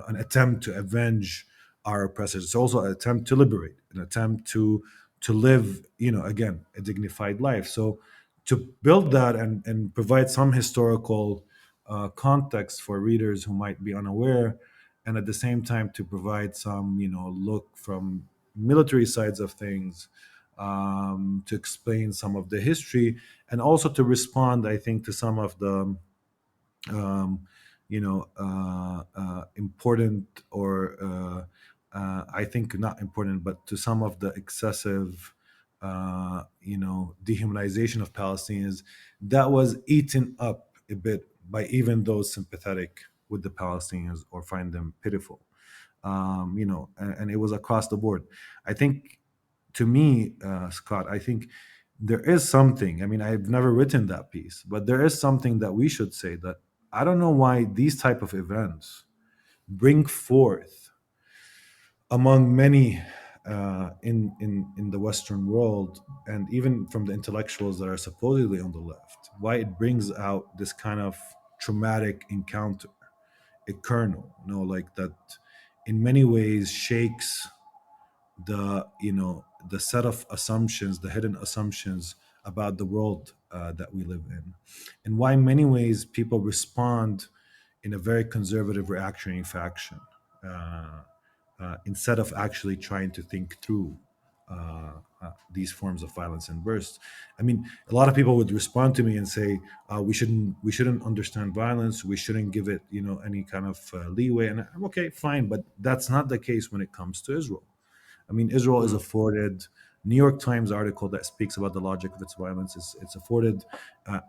S2: an attempt to avenge our oppressors. It's also an attempt to liberate, an attempt to live again a dignified life. So to build that and provide some historical context for readers who might be unaware, and at the same time to provide some look from military sides of things, to explain some of the history, and also to respond, I think, to some of the important, or I think not important, but to some of the excessive dehumanization of Palestinians that was eaten up a bit by even those sympathetic with the Palestinians or find them pitiful. And it was across the board. I think, to me, Scott, I think there is something. I mean, I've never written that piece, but there is something that we should say, that I don't know why these type of events bring forth among many in the Western world, and even from the intellectuals that are supposedly on the left, why it brings out this kind of traumatic encounter, a kernel, like that, in many ways shakes the set of assumptions, the hidden assumptions about the world that we live in, and why in many ways people respond in a very conservative reactionary faction, instead of actually trying to think through these forms of violence and bursts. I mean, a lot of people would respond to me and say, we shouldn't understand violence, we shouldn't give it any kind of leeway, and I'm okay, fine, but that's not the case when it comes to Israel. I mean, Israel is
S1: Mm.
S2: afforded New York Times article that speaks about the logic of its violence. It's afforded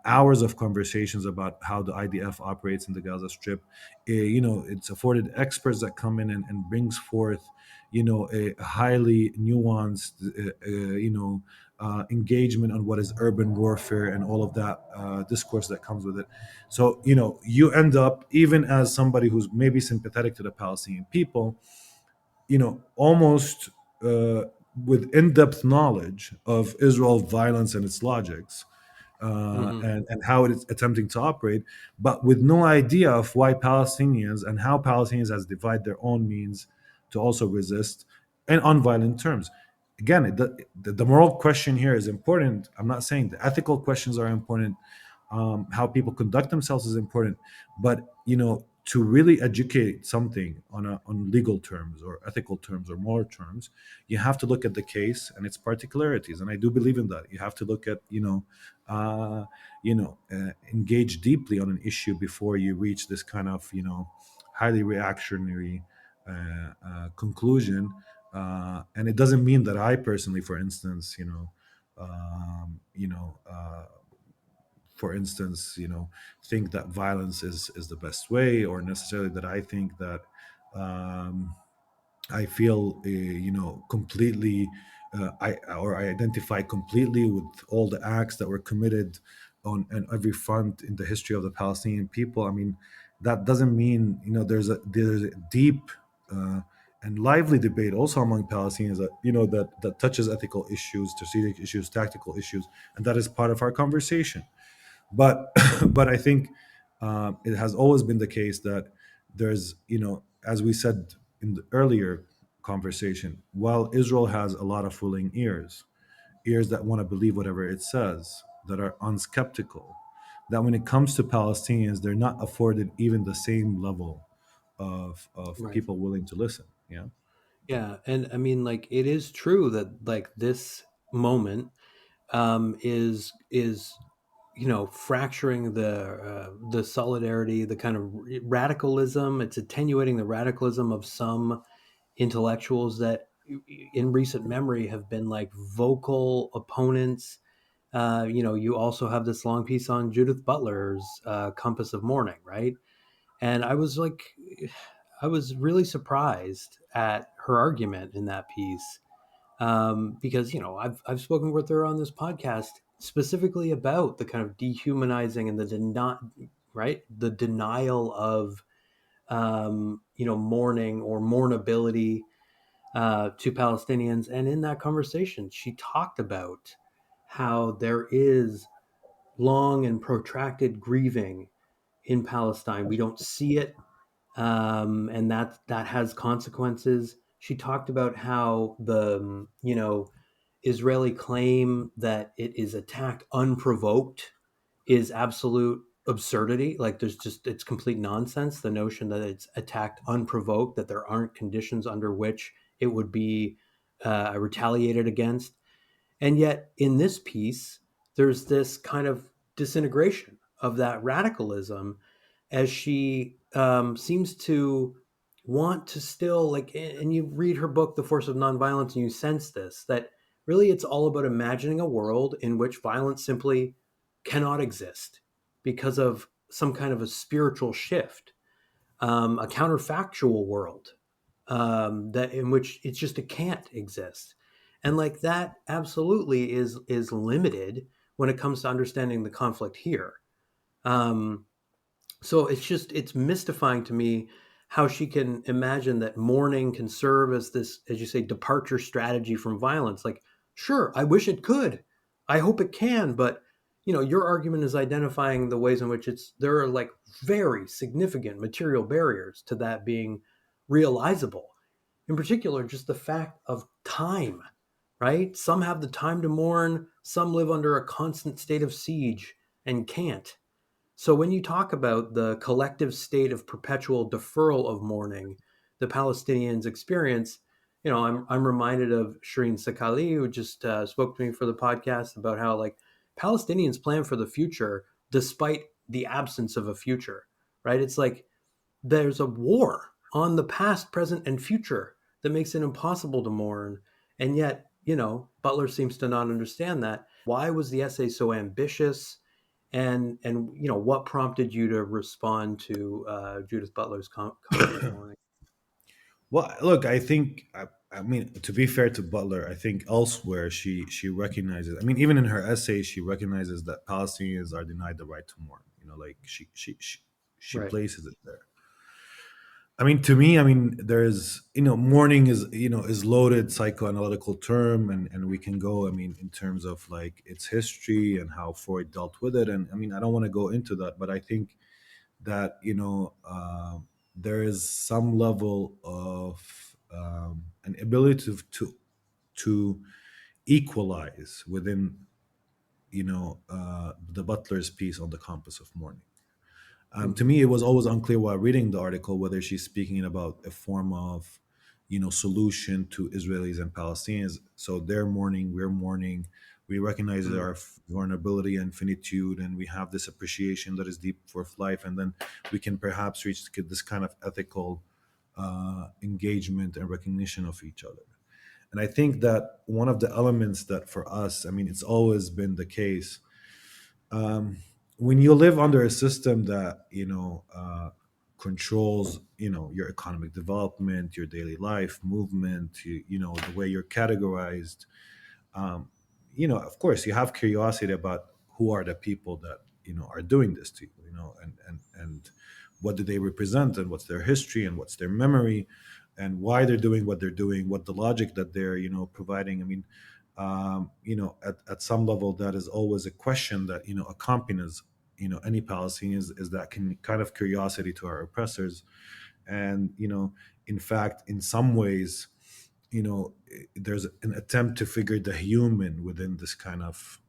S2: hours of conversations about how the IDF operates in the Gaza Strip. It's afforded experts that come in and brings forth, a highly nuanced, engagement on what is urban warfare and all of that discourse that comes with it. So, you end up, even as somebody who's maybe sympathetic to the Palestinian people, almost with in-depth knowledge of Israel's violence and its logics,
S1: Hmm.
S2: and how it is attempting to operate, but with no idea of why Palestinians and how Palestinians has devised their own means to also resist, and on violent terms. Again, the moral question here is important. I'm not saying the ethical questions are important. How people conduct themselves is important, but to really educate something on legal terms or ethical terms or moral terms, you have to look at the case and its particularities, and I do believe in that. You have to look at engage deeply on an issue before you reach this kind of highly reactionary conclusion. And it doesn't mean that I personally, for instance, um, you know uh, for instance, think that violence is the best way, or necessarily that I think that um, I feel, completely, I identify completely with all the acts that were committed on every front in the history of the Palestinian people. I mean, that doesn't mean, there's a deep uh, and lively debate also among Palestinians that that touches ethical issues, strategic issues, tactical issues, and that is part of our conversation. But but I think it has always been the case that there's, as we said in the earlier conversation, while Israel has a lot of willing ears that want to believe whatever it says, that are unskeptical, that when it comes to Palestinians, they're not afforded even the same level of
S1: Right.
S2: people willing to listen. Yeah.
S1: Yeah, and I mean, like, it is true that like this moment is fracturing the solidarity, the kind of radicalism. It's attenuating the radicalism of some intellectuals that in recent memory have been like vocal opponents. You also have this long piece on Judith Butler's Compass of Mourning, right? And I was really surprised at her argument in that piece, because I've spoken with her on this podcast specifically about the kind of dehumanizing and the denial of mourning or mournability to Palestinians. And in that conversation, she talked about how there is long and protracted grieving in Palestine. We don't see it, and that has consequences. She talked about how the Israeli claim that it is attacked unprovoked is absolute absurdity. Like, it's complete nonsense. The notion that it's attacked unprovoked, that there aren't conditions under which it would be retaliated against. And yet, in this piece, there's this kind of disintegration of that radicalism, as she seems to want to still like. And you read her book, The Force of Nonviolence, and you sense this, that really it's all about imagining a world in which violence simply cannot exist because of some kind of a spiritual shift, a counterfactual world, that in which it can't exist. And like that absolutely is limited when it comes to understanding the conflict here. um, so it's mystifying to me how she can imagine that mourning can serve as this, as you say, departure strategy from violence. Like, sure, I wish it could, I hope it can, but your argument is identifying the ways in which there are like very significant material barriers to that being realizable. In particular, just the fact of time, right? Some have the time to mourn, some live under a constant state of siege and can't. So when you talk about the collective state of perpetual deferral of mourning the Palestinians experience, I'm reminded of Shireen Sakali, who just spoke to me for the podcast about how like Palestinians plan for the future despite the absence of a future, right? It's like there's a war on the past, present, and future that makes it impossible to mourn. And yet, Butler seems to not understand that. Why was the essay so ambitious? And what prompted you to respond to Judith Butler's Compass of Mourning?
S2: Well, look, I think, I mean, to be fair to Butler, I think elsewhere she recognizes. I mean, even in her essay, she recognizes that Palestinians are denied the right to mourn. Like she
S1: Right.
S2: places it there. I mean, to me, I mean, there's, mourning is, is loaded psychoanalytical term, and we can go, I mean, in terms of like its history and how Freud dealt with it, and I mean, I don't want to go into that, but I think that there is some level of an ability to equalize within the Butler's piece on the Compass of Mourning. To
S1: Hmm.
S2: me, it was always unclear while reading the article whether she's speaking about a form of, solution to Israelis and Palestinians. So they're mourning, we're mourning. We recognize
S1: Hmm.
S2: our vulnerability and finitude, and we have this appreciation that is deep for life. And then we can perhaps reach this kind of ethical engagement and recognition of each other. And I think that one of the elements that for us, I mean, it's always been the case. Um, when you live under a system that controls your economic development, your daily life movement, the way you're categorized, um, of course you have curiosity about who are the people that are doing this to you, and what do they represent, and what's their history, and what's their memory, and why they're doing what they're doing, what the logic that they're providing. I mean, at some level, that is always a question that accompanies any Palestinians, is that kind of curiosity to our oppressors. And in fact, in some ways, there's an attempt to figure the human within this kind of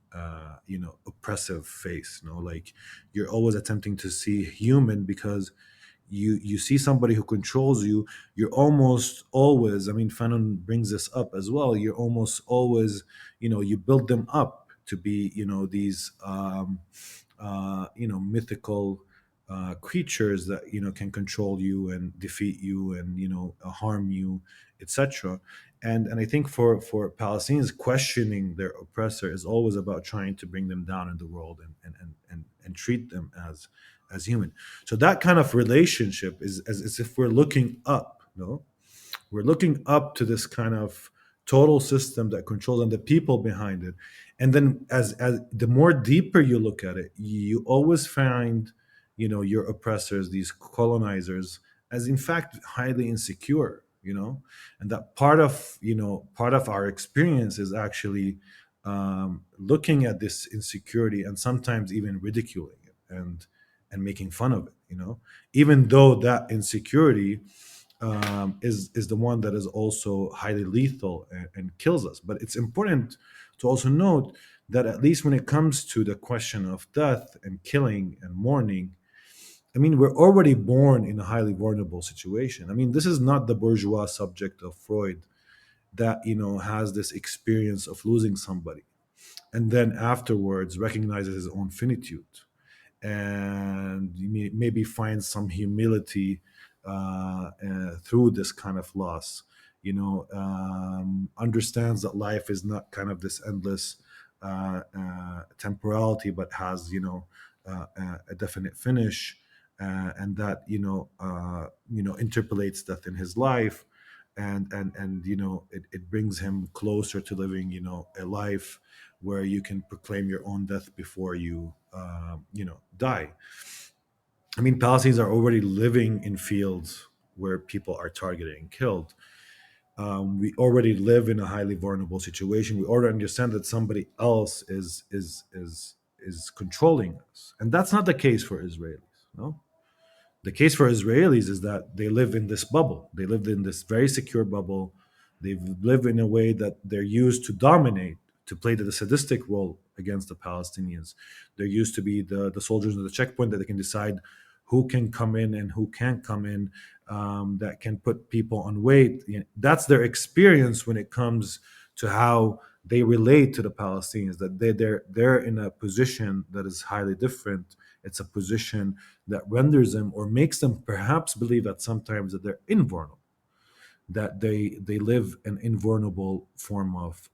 S2: oppressive face. Like, you're always attempting to see human, because you see somebody who controls you. You're almost always, I mean, Fanon brings this up as well, you're almost always, you build them up to be these mythical creatures that can control you and defeat you and harm you, etc. And I think for Palestinians, questioning their oppressor is always about trying to bring them down in the world, and treat them as human. So that kind of relationship is as if we're looking up, we're looking up to this kind of total system that controls, and the people behind it. And then as the more deeper you look at it, you always find your oppressors, these colonizers, as in fact highly insecure. And that part of our experience is actually looking at this insecurity, and sometimes even ridiculing it, and making fun of it, even though that insecurity is the one that is also highly lethal, and kills us. But it's important to also note that, at least when it comes to the question of death and killing and mourning, I mean, we're already born in a highly vulnerable situation. I mean, this is not the bourgeois subject of Freud that has this experience of losing somebody, and then afterwards recognizes his own finitude, and maybe find some humility through this kind of loss. Understands that life is not kind of this endless temporality, but has a definite finish, and that interpolates death in his life, and it brings him closer to living a life where you can proclaim your own death before you die. I mean, Palestinians are already living in fields where people are targeted and killed. We already live in a highly vulnerable situation. We already understand that somebody else is controlling us, and that's not the case for Israelis. No, the case for Israelis is that they live in this bubble. They live in this very secure bubble. They live in a way that they're used to dominate, to play the sadistic role against the Palestinians. They're used to be the soldiers at the checkpoint, that they can decide who can come in and who can't come in, that can put people on wait. That's their experience when it comes to how they relate to the Palestinians, that they're in a position that is highly different. It's a position that renders them, or makes them perhaps believe at sometimes, that they're invulnerable, that they live an invulnerable form of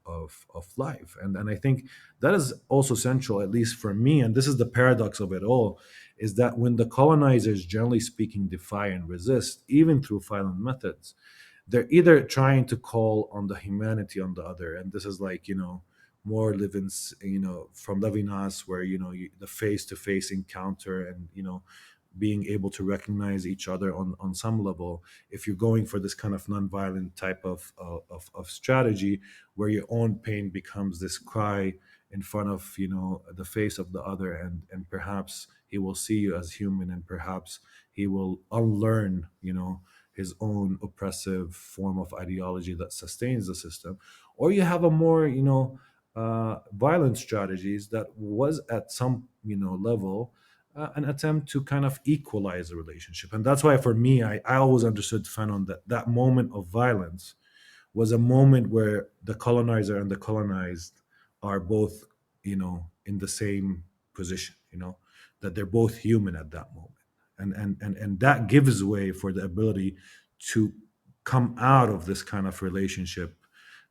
S2: life. And I think that is also central, at least for me, and this is the paradox of it all, is that when the colonizers, generally speaking, defy and resist, even through violent methods, they're either trying to call on the humanity on the other, and this is like more Levin's, from Levinas, where the face-to-face encounter, and being able to recognize each other on some level. If you're going for this kind of nonviolent type of strategy, where your own pain becomes this cry in front of the face of the other, and perhaps he will see you as human, and perhaps he will unlearn his own oppressive form of ideology that sustains the system. Or you have a more violent strategies that was at some level an attempt to kind of equalize the relationship. And that's why, for me, I always understood, Fanon, that that moment of violence was a moment where the colonizer and the colonized are both in the same position, that they're both human at that moment. And that gives way for the ability to come out of this kind of relationship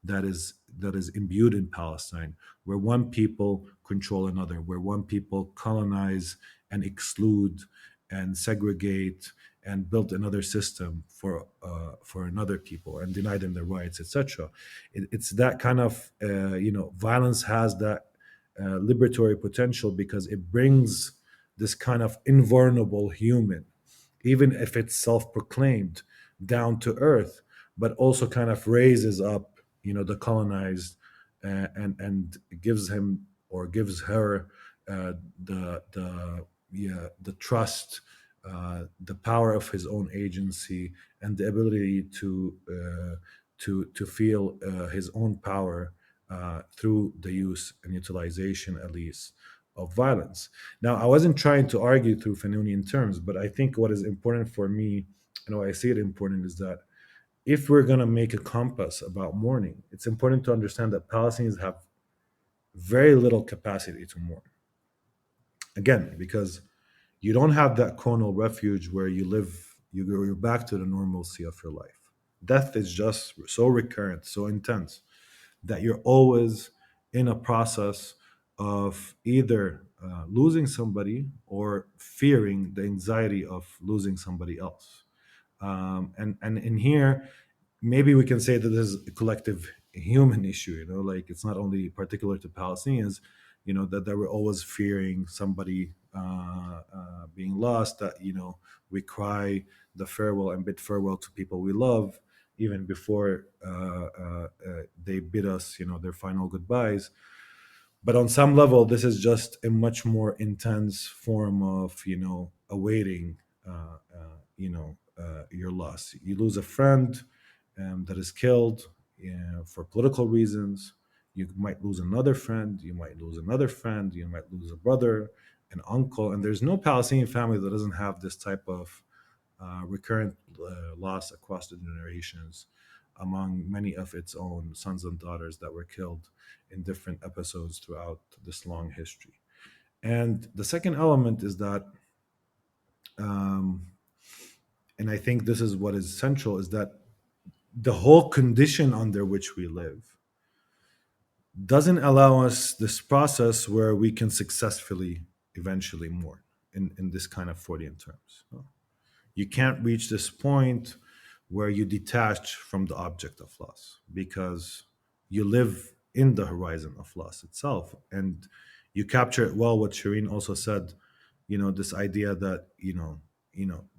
S2: that is that is imbued in Palestine, where one people control another, where one people colonize and exclude and segregate and build another system for another people and deny them their rights, etc. It's that kind of violence has that liberatory potential because it brings this kind of invulnerable human, even if it's self-proclaimed, down to earth, but also kind of raises up, the colonized, and gives him or gives her the trust, the power of his own agency, and the ability to feel his own power through the use and utilization, at least, of violence. Now, I wasn't trying to argue through Fanunian terms, but I think what is important for me, and why I see it important, is that if we're going to make a compass about mourning, it's important to understand that Palestinians have very little capacity to mourn. Again, because you don't have that conal refuge where you live, you're back to the normalcy of your life. Death is just so recurrent, so intense, that you're always in a process of either losing somebody or fearing the anxiety of losing somebody else. And in here, maybe we can say that this is a collective human issue. Like it's not only particular to Palestinians. That we're always fearing somebody being lost. That we cry the farewell and bid farewell to people we love even before they bid us, their final goodbyes. But on some level, this is just a much more intense form of, awaiting, your loss. You lose a friend that is killed for political reasons. You might lose another friend. You might lose another friend. You might lose a brother, an uncle. And there's no Palestinian family that doesn't have this type of recurrent loss across the generations among many of its own sons and daughters that were killed in different episodes throughout this long history. And the second element is that, um, and I think this is what is central, is that the whole condition under which we live doesn't allow us this process where we can successfully eventually mourn in this kind of Freudian terms. You can't reach this point where you detach from the object of loss because you live in the horizon of loss itself, and you capture it well. What Shireen also said, this idea that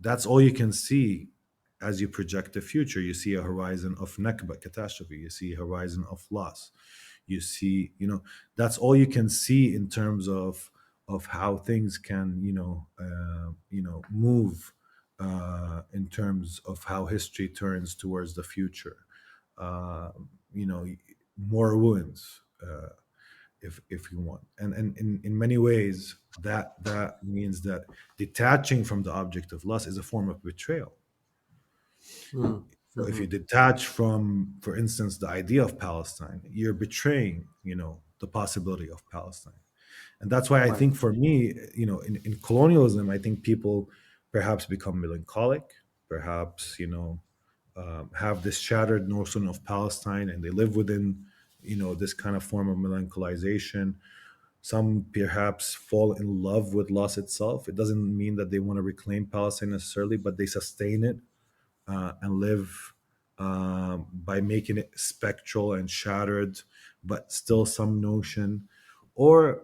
S2: that's all you can see as you project the future. You see a horizon of nakba, catastrophe. You see a horizon of loss. You see, that's all you can see in terms of how things can move in terms of how history turns towards the future. Uh, you know, more ruins, if you want, and in many ways, that means that detaching from the object of lust is a form of betrayal. So if
S1: Mm-hmm.
S2: you detach from, for instance, the idea of Palestine, you're betraying, the possibility of Palestine. And that's why I
S1: Right.
S2: think for me, in colonialism, I think people perhaps become melancholic, perhaps, have this shattered notion of Palestine, and they live within, this kind of form of melancholization. Some perhaps fall in love with loss itself. It doesn't mean that they want to reclaim Palestine necessarily, but they sustain it and live by making it spectral and shattered, but still some notion, or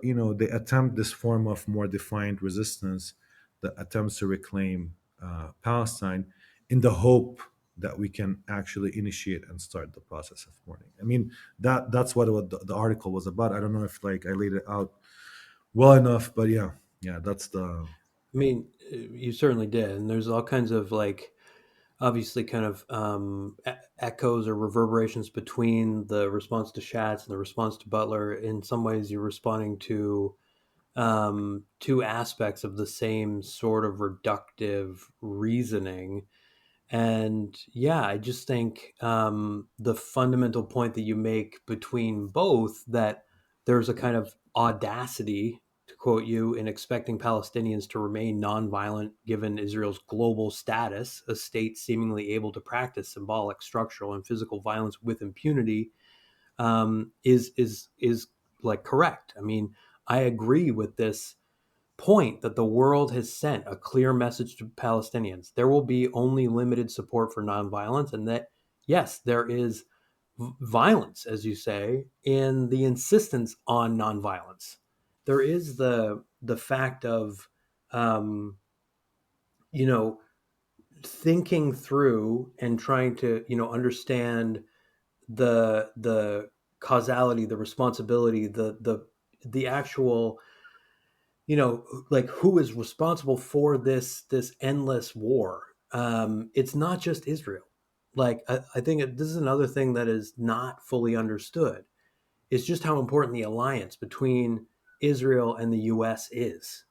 S2: they attempt this form of more defined resistance that attempts to reclaim Palestine in the hope that we can actually initiate and start the process of mourning. I mean, that's what the article was about. I don't know if like I laid it out well enough, but yeah, that's the
S1: I mean, you certainly did, and there's all kinds of like obviously kind of echoes or reverberations between the response to Schatz and the response to Butler. In some ways, you're responding to two aspects of the same sort of reductive reasoning. And yeah, I just think the fundamental point that you make between both, that there's a kind of audacity, to quote you, in expecting Palestinians to remain nonviolent given Israel's global status, a state seemingly able to practice symbolic, structural, and physical violence with impunity. is like correct. I mean, I agree with this point that the world has sent a clear message to Palestinians. There will be only limited support for nonviolence, and that yes, there is violence, as you say, in the insistence on nonviolence. There is the fact of um, you know thinking through and trying to understand the causality, the responsibility, the actual like who is responsible for this endless war. It's not just Israel. Like I think this is another thing that is not fully understood. It's just how important the alliance between Israel and the US is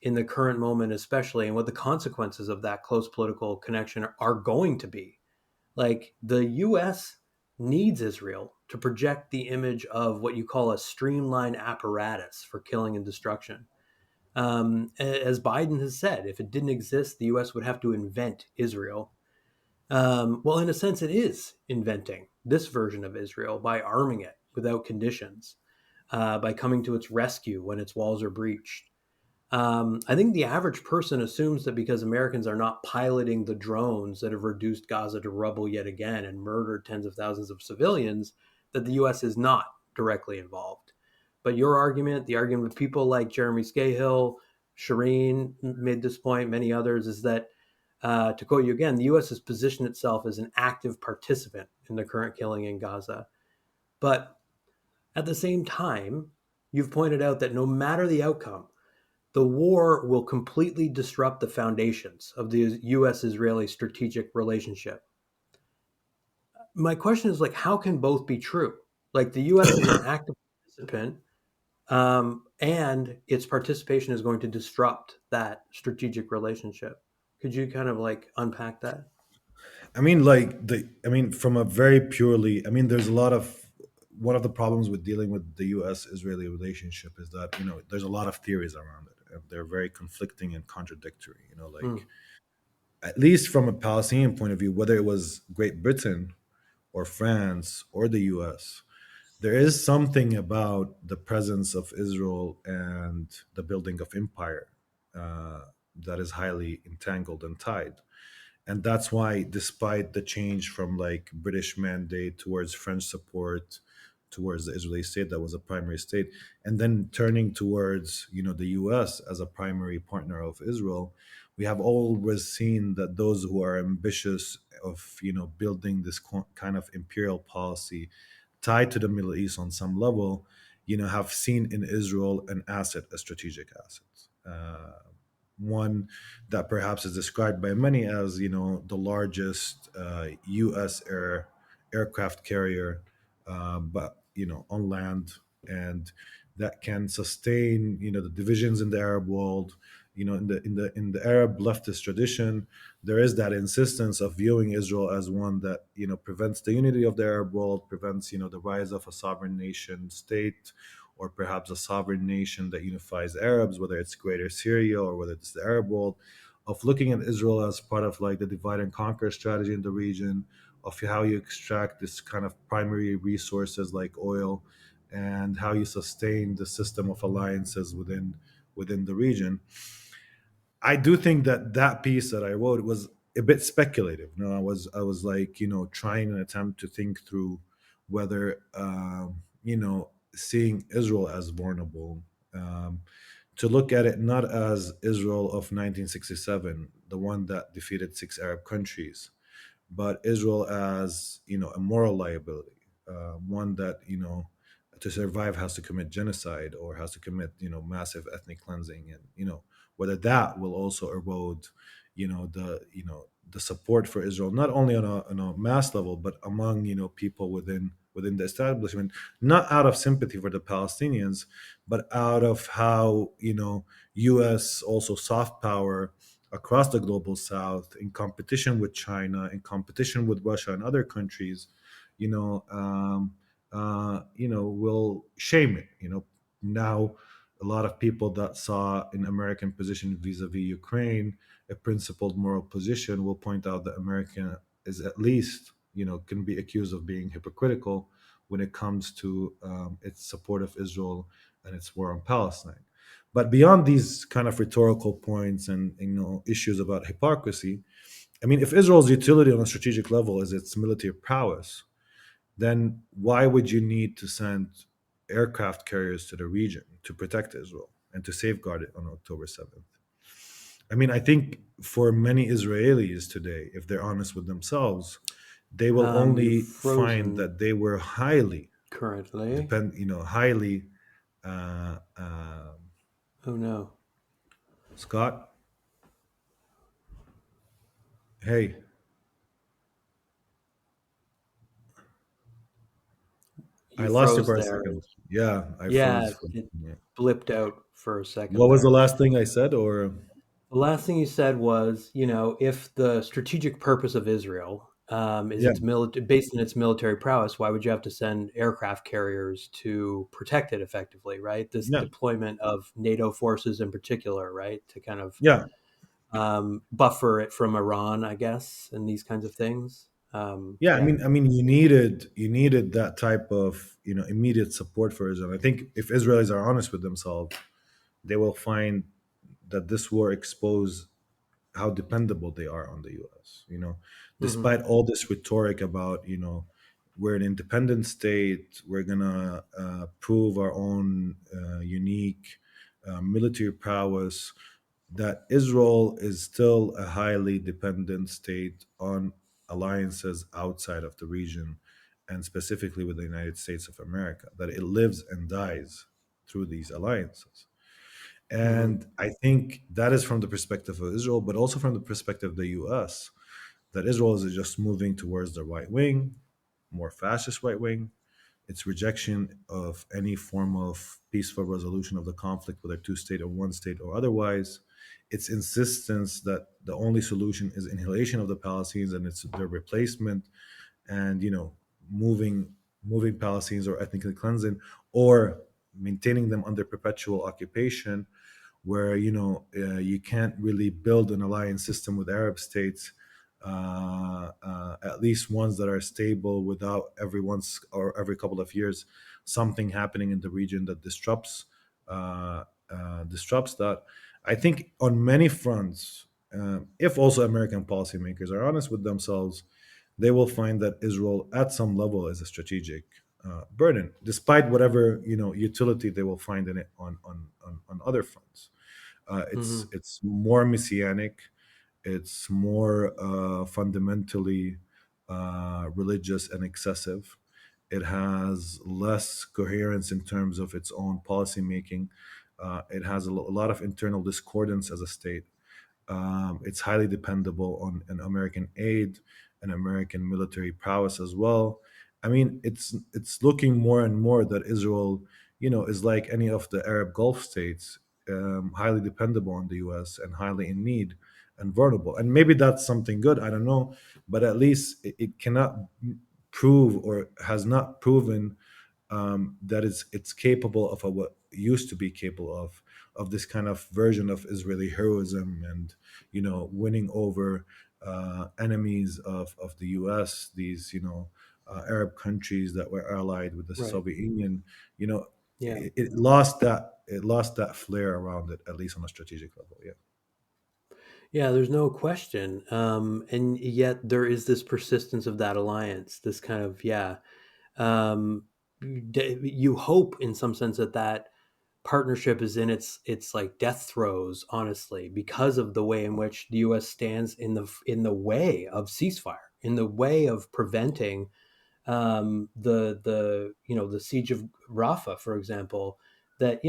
S1: in the current moment, especially, and what the consequences of that close political connection are going to be. Like the US needs Israel to project the image of what you call a streamlined apparatus for killing and destruction. As Biden has said, if it didn't exist, the US would have to invent Israel. Well, in a sense, it is inventing this version of Israel by arming it without conditions, by coming to its rescue when its walls are breached. I think the average person assumes that because Americans are not piloting the drones that have reduced Gaza to rubble yet again and murdered tens of thousands of civilians, that the U.S. is not directly involved. But your argument, the argument of people like Jeremy Scahill, Shireen made this point, many others, is that, to quote you again, the U.S. has positioned itself as an active participant in the current killing in Gaza. But at the same time, you've pointed out that no matter the outcome, the war will completely disrupt the foundations of the U.S. Israeli strategic relationship. My question is like, how can both be true? Like the U.S. is an active participant, and its participation is going to disrupt that strategic relationship. Could you kind of like unpack that?
S2: I mean, from a very purely, I mean, there's a lot of, one of the problems with dealing with the U.S. Israeli relationship is that, there's a lot of theories around it, and they're very conflicting and contradictory.
S1: Mm,
S2: At least from a Palestinian point of view, whether it was Great Britain or France or the U.S., there is something about the presence of Israel and the building of empire that is highly entangled and tied. And that's why, despite the change from like British mandate towards French support towards the Israeli state that was a primary state, and then turning towards the US as a primary partner of Israel, we have always seen that those who are ambitious of building this kind of imperial policy tied to the Middle East on some level, have seen in Israel an asset, a strategic asset. One that perhaps is described by many as the largest U.S. aircraft carrier, but on land, and that can sustain the divisions in the Arab world. In the Arab leftist tradition, there is that insistence of viewing Israel as one that prevents the unity of the Arab world, prevents the rise of a sovereign nation state, or perhaps a sovereign nation that unifies Arabs, whether it's Greater Syria or whether it's the Arab world, of looking at Israel as part of like the divide and conquer strategy in the region, of how you extract this kind of primary resources like oil, and how you sustain the system of alliances within the region. I do think that that piece that I wrote was a bit speculative. I was like trying an attempt to think through whether seeing Israel as vulnerable, um, to look at it not as Israel of 1967, the one that defeated six Arab countries, but Israel as a moral liability, one that to survive has to commit genocide or has to commit massive ethnic cleansing, and whether that will also erode the support for Israel, not only on a mass level but among people within the establishment, not out of sympathy for the Palestinians, but out of how U.S. also soft power across the global south, in competition with China, in competition with Russia and other countries, you know, um, will shame it. Now a lot of people that saw an American position vis-a-vis Ukraine a principled moral position will point out that America is at least can be accused of being hypocritical when it comes to its support of Israel and its war on Palestine. But beyond these kind of rhetorical points and issues about hypocrisy, I mean, if Israel's utility on a strategic level is its military prowess, then why would you need to send aircraft carriers to the region to protect Israel and to safeguard it on October 7th? I mean, I think for many Israelis today, if they're honest with themselves, they will
S1: You've
S2: only find
S1: frozen
S2: that they were highly
S1: currently.
S2: highly, uh, uh,
S1: Oh no.
S2: Scott, hey, I
S1: You
S2: lost you
S1: froze
S2: for a
S1: there.
S2: second. Yeah, I
S1: Yeah,
S2: froze.
S1: it
S2: Yeah.
S1: blipped out for a second
S2: What was the
S1: there.
S2: last thing I said? Or
S1: The last thing you said was, if the strategic purpose of Israel is
S2: yeah,
S1: based in its military prowess, why would you have to send aircraft carriers to protect it effectively, right? This
S2: yeah,
S1: deployment of NATO forces in particular, right, to kind of
S2: yeah.
S1: buffer it from Iran, I guess, and these kinds of things.
S2: Yeah,
S1: Yeah.
S2: I mean, you needed that type of immediate support for Israel. I think if Israelis are honest with themselves, they will find that this war exposed how dependable they are on the U.S.
S1: Hmm.
S2: Despite all this rhetoric about we're an independent state, we're gonna prove our own unique military prowess, that Israel is still a highly dependent state on alliances outside of the region, and specifically with the United States of America, that it lives and dies through these alliances.
S1: Hmm.
S2: And I think that is from the perspective of Israel, but also from the perspective of the US, that Israel is just moving towards the right wing, more fascist right wing, its rejection of any form of peaceful resolution of the conflict, whether two state or one state or otherwise, its insistence that the only solution is annihilation of the Palestinians and it's their replacement, and moving Palestinians or ethnically cleansing, or maintaining them under perpetual occupation, where you can't really build an alliance system with Arab states, at least ones that are stable, without every once or every couple of years something happening in the region that disrupts that. I think on many fronts, if also American policymakers are honest with themselves, they will find that Israel, at some level, is a strategic burden, despite whatever utility they will find in it on other fronts. It's
S1: Hmm.
S2: it's more messianic. It's more fundamentally religious and excessive. It has less coherence in terms of its own policy making. It has a lot of internal discordance as a state. It's highly dependable on an American aid and American military prowess as well. I mean, it's looking more and more that Israel, is like any of the Arab Gulf states, highly dependable on the U.S. and highly in need and vulnerable. And maybe that's something good. I don't know, but at least it cannot prove, or has not proven, that it's capable of what used to be capable of this kind of version of Israeli heroism, and winning over enemies of the U.S. These Arab countries that were allied with the
S1: Right.
S2: Soviet Union. You know,
S1: Yeah.
S2: it lost that flair around it, at least on a strategic level. Yeah.
S1: Yeah, there's no question. And yet there is this persistence of that alliance, this kind of, yeah. Um, you hope in some sense that that partnership is in its like death throes, honestly, because of the way in which the US stands in the way of ceasefire, in the way of preventing the siege of Rafah, for example, that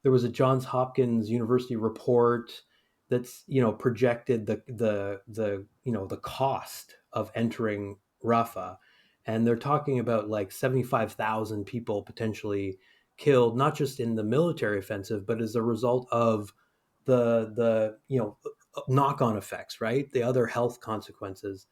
S1: there was a Johns Hopkins University report that's projected the cost of entering Rafah, and they're talking about like 75,000 people potentially killed, not just in the military offensive, but as a result of the knock on effects, right? The other health consequences,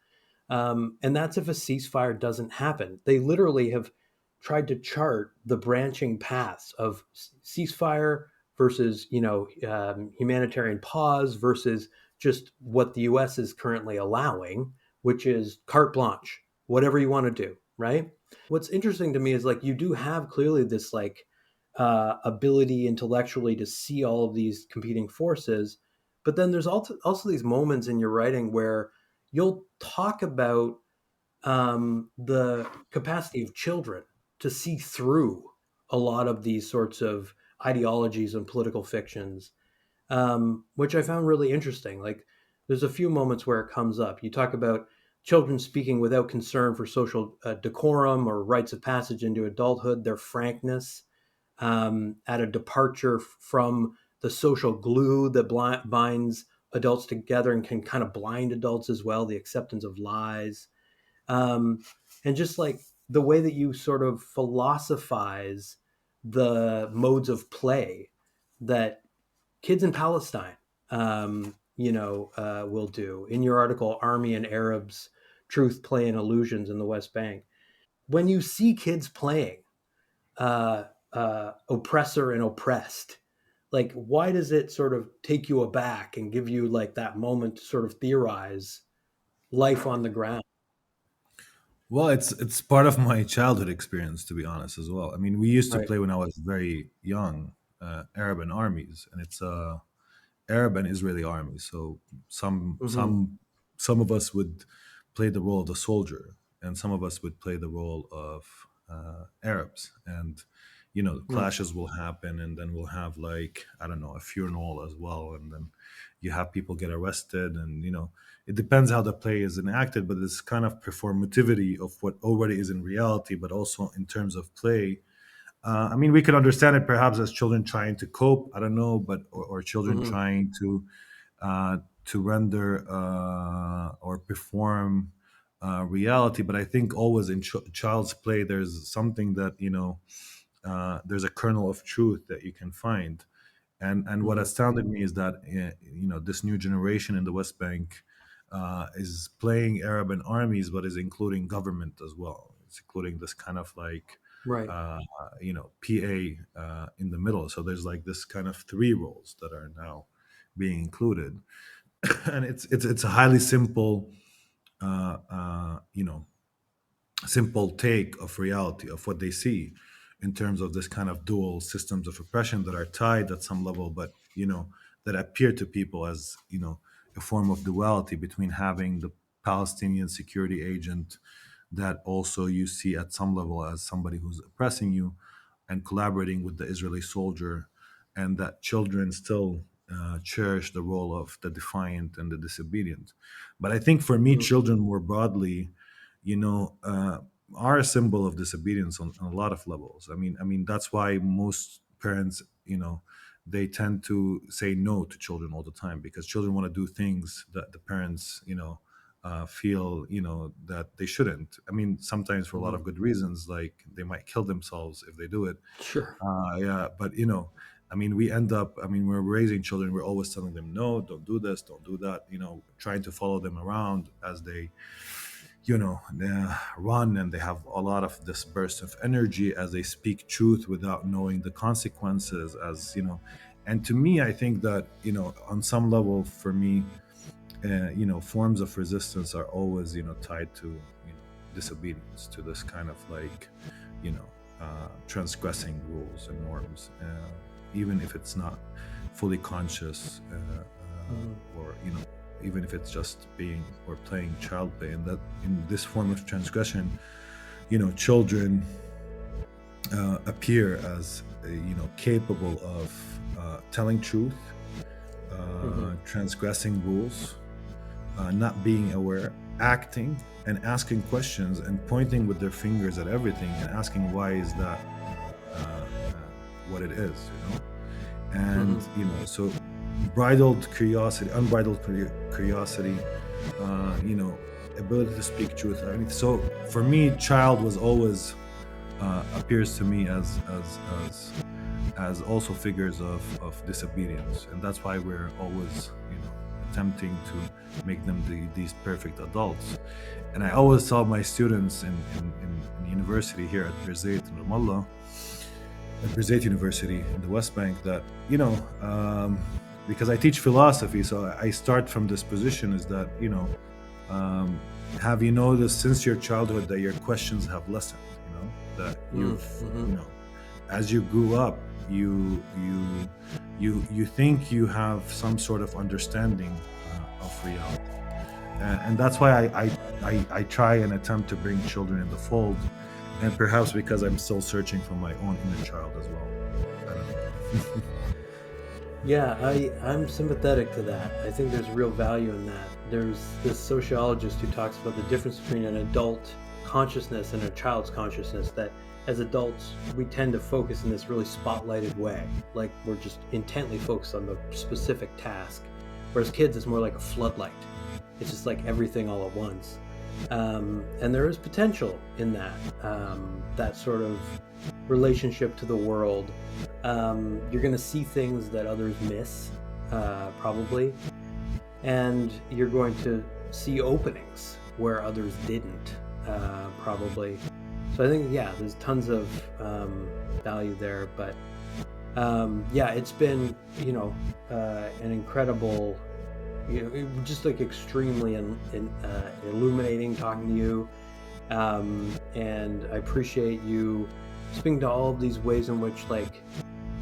S1: and that's if a ceasefire doesn't happen. They literally have tried to chart the branching paths of ceasefire versus, humanitarian pause versus just what the U.S. is currently allowing, which is carte blanche, whatever you want to do, right? What's interesting to me is like you do have clearly this like ability intellectually to see all of these competing forces, but then there's also these moments in your writing where you'll talk about the capacity of children to see through a lot of these sorts of ideologies and political fictions, which I found really interesting. Like, there's a few moments where it comes up. You talk about children speaking without concern for social decorum or rites of passage into adulthood, their frankness at a departure from the social glue that binds adults together and can kind of blind adults as well, the acceptance of lies. Um, and just like the way that you sort of philosophize the modes of play that kids in Palestine, will do. In your article, Army and Arabs, Truth, Play, and Illusions in the West Bank. When you see kids playing oppressor and oppressed, like, why does it sort of take you aback and give you like that moment to sort of theorize life on the ground?
S2: Well, it's part of my childhood experience, to be honest, as well. I mean, we used to
S1: Right.
S2: play when I was very young, Arab and armies, and it's Arab and Israeli armies. So some
S1: Mm-hmm.
S2: some some of us would play the role of the soldier, and some of us would play the role of Arabs. And clashes will happen, and then we'll have, like, I don't know, a funeral as well, and then you have people get arrested, and it depends how the play is enacted, but it's kind of performativity of what already is in reality, but also in terms of play. I mean, we could understand it perhaps as children trying to cope. I don't know, but or children
S1: Mm-hmm.
S2: trying to render or perform reality. But I think always in child's play, there's something that there's a kernel of truth that you can find. And what
S1: Mm-hmm.
S2: astounded me is that this new generation in the West Bank is playing Arab and armies, but is including government as well. It's including this kind of like
S1: Right.
S2: uh, PA in the middle. So there's like this kind of three roles that are now being included, and it's a highly simple, uh, uh, you know, simple take of reality of what they see in terms of this kind of dual systems of oppression that are tied at some level, but that appear to people as a form of duality between having the Palestinian security agent that also you see at some level as somebody who's oppressing you, and collaborating with the Israeli soldier, and that children still cherish the role of the defiant and the disobedient. But I think for me,
S1: Mm-hmm.
S2: children more broadly, you know, uh, are a symbol of disobedience on a lot of levels. I mean that's why most parents, they tend to say no to children all the time, because children want to do things that the parents, feel, that they shouldn't. I mean, sometimes for a lot
S1: Mm-hmm.
S2: of good reasons, like they might kill themselves if they do it.
S1: Sure.
S2: Yeah, but I mean, we end up. I mean, we're raising children. We're always telling them, no, don't do this, don't do that. Trying to follow them around as they run, and they have a lot of this burst of energy as they speak truth without knowing the consequences, and to me, I think that on some level, for me, forms of resistance are always tied to disobedience, to this kind of like you know transgressing rules and norms, even if it's not fully conscious,
S1: Mm-hmm.
S2: or even if it's just being or playing child play. And that in this form of transgression, children appear as capable of telling truth,
S1: Mm-hmm.
S2: transgressing rules, not being aware, acting and asking questions, and pointing with their fingers at everything and asking why is that what it is,
S1: Mm-hmm.
S2: and so bridled curiosity, unbridled curiosity, ability to speak truth. I mean, so for me, child was always appears to me as also figures of disobedience, and that's why we're always attempting to make them these perfect adults. And I always tell my students in university here at Birzeit in Ramallah, at Birzeit University in the West Bank, that because I teach philosophy, so I start from this position, is that um, have you noticed since your childhood that your questions have lessened? that
S1: Mm-hmm.
S2: you know, as you grew up, you think you have some sort of understanding of reality, and that's why I try and attempt to bring children in the fold, and perhaps because I'm still searching for my own inner child as well. I don't know.
S1: Yeah, I'm sympathetic to that. I think there's real value in that. There's this sociologist who talks about the difference between an adult consciousness and a child's consciousness, that as adults, we tend to focus in this really spotlighted way. Like we're just intently focused on the specific task. Whereas kids, it's more like a floodlight. It's just like everything all at once. And there is potential in that, that sort of relationship to the world. You're going to see things that others miss, probably, and you're going to see openings where others didn't, probably. So I think, yeah, there's tons of value there. But yeah, it's been, an incredible, just like extremely illuminating talking to you. And I appreciate you speaking to all of these ways in which, like,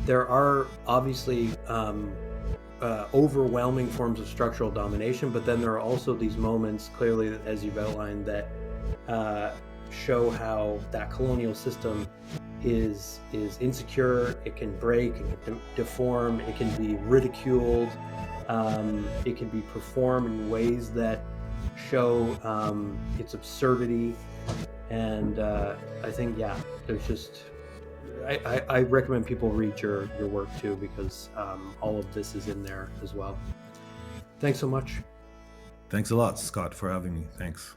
S1: there are obviously overwhelming forms of structural domination, but then there are also these moments, clearly, as you've outlined, that show how that colonial system is insecure. It can break, it can deform, it can be ridiculed, it can be performed in ways that show its absurdity. And I think, yeah, there's just, I recommend people read your work too, because all of this is in there as well. Thanks so much.
S2: Thanks a lot, Scott, for having me. Thanks.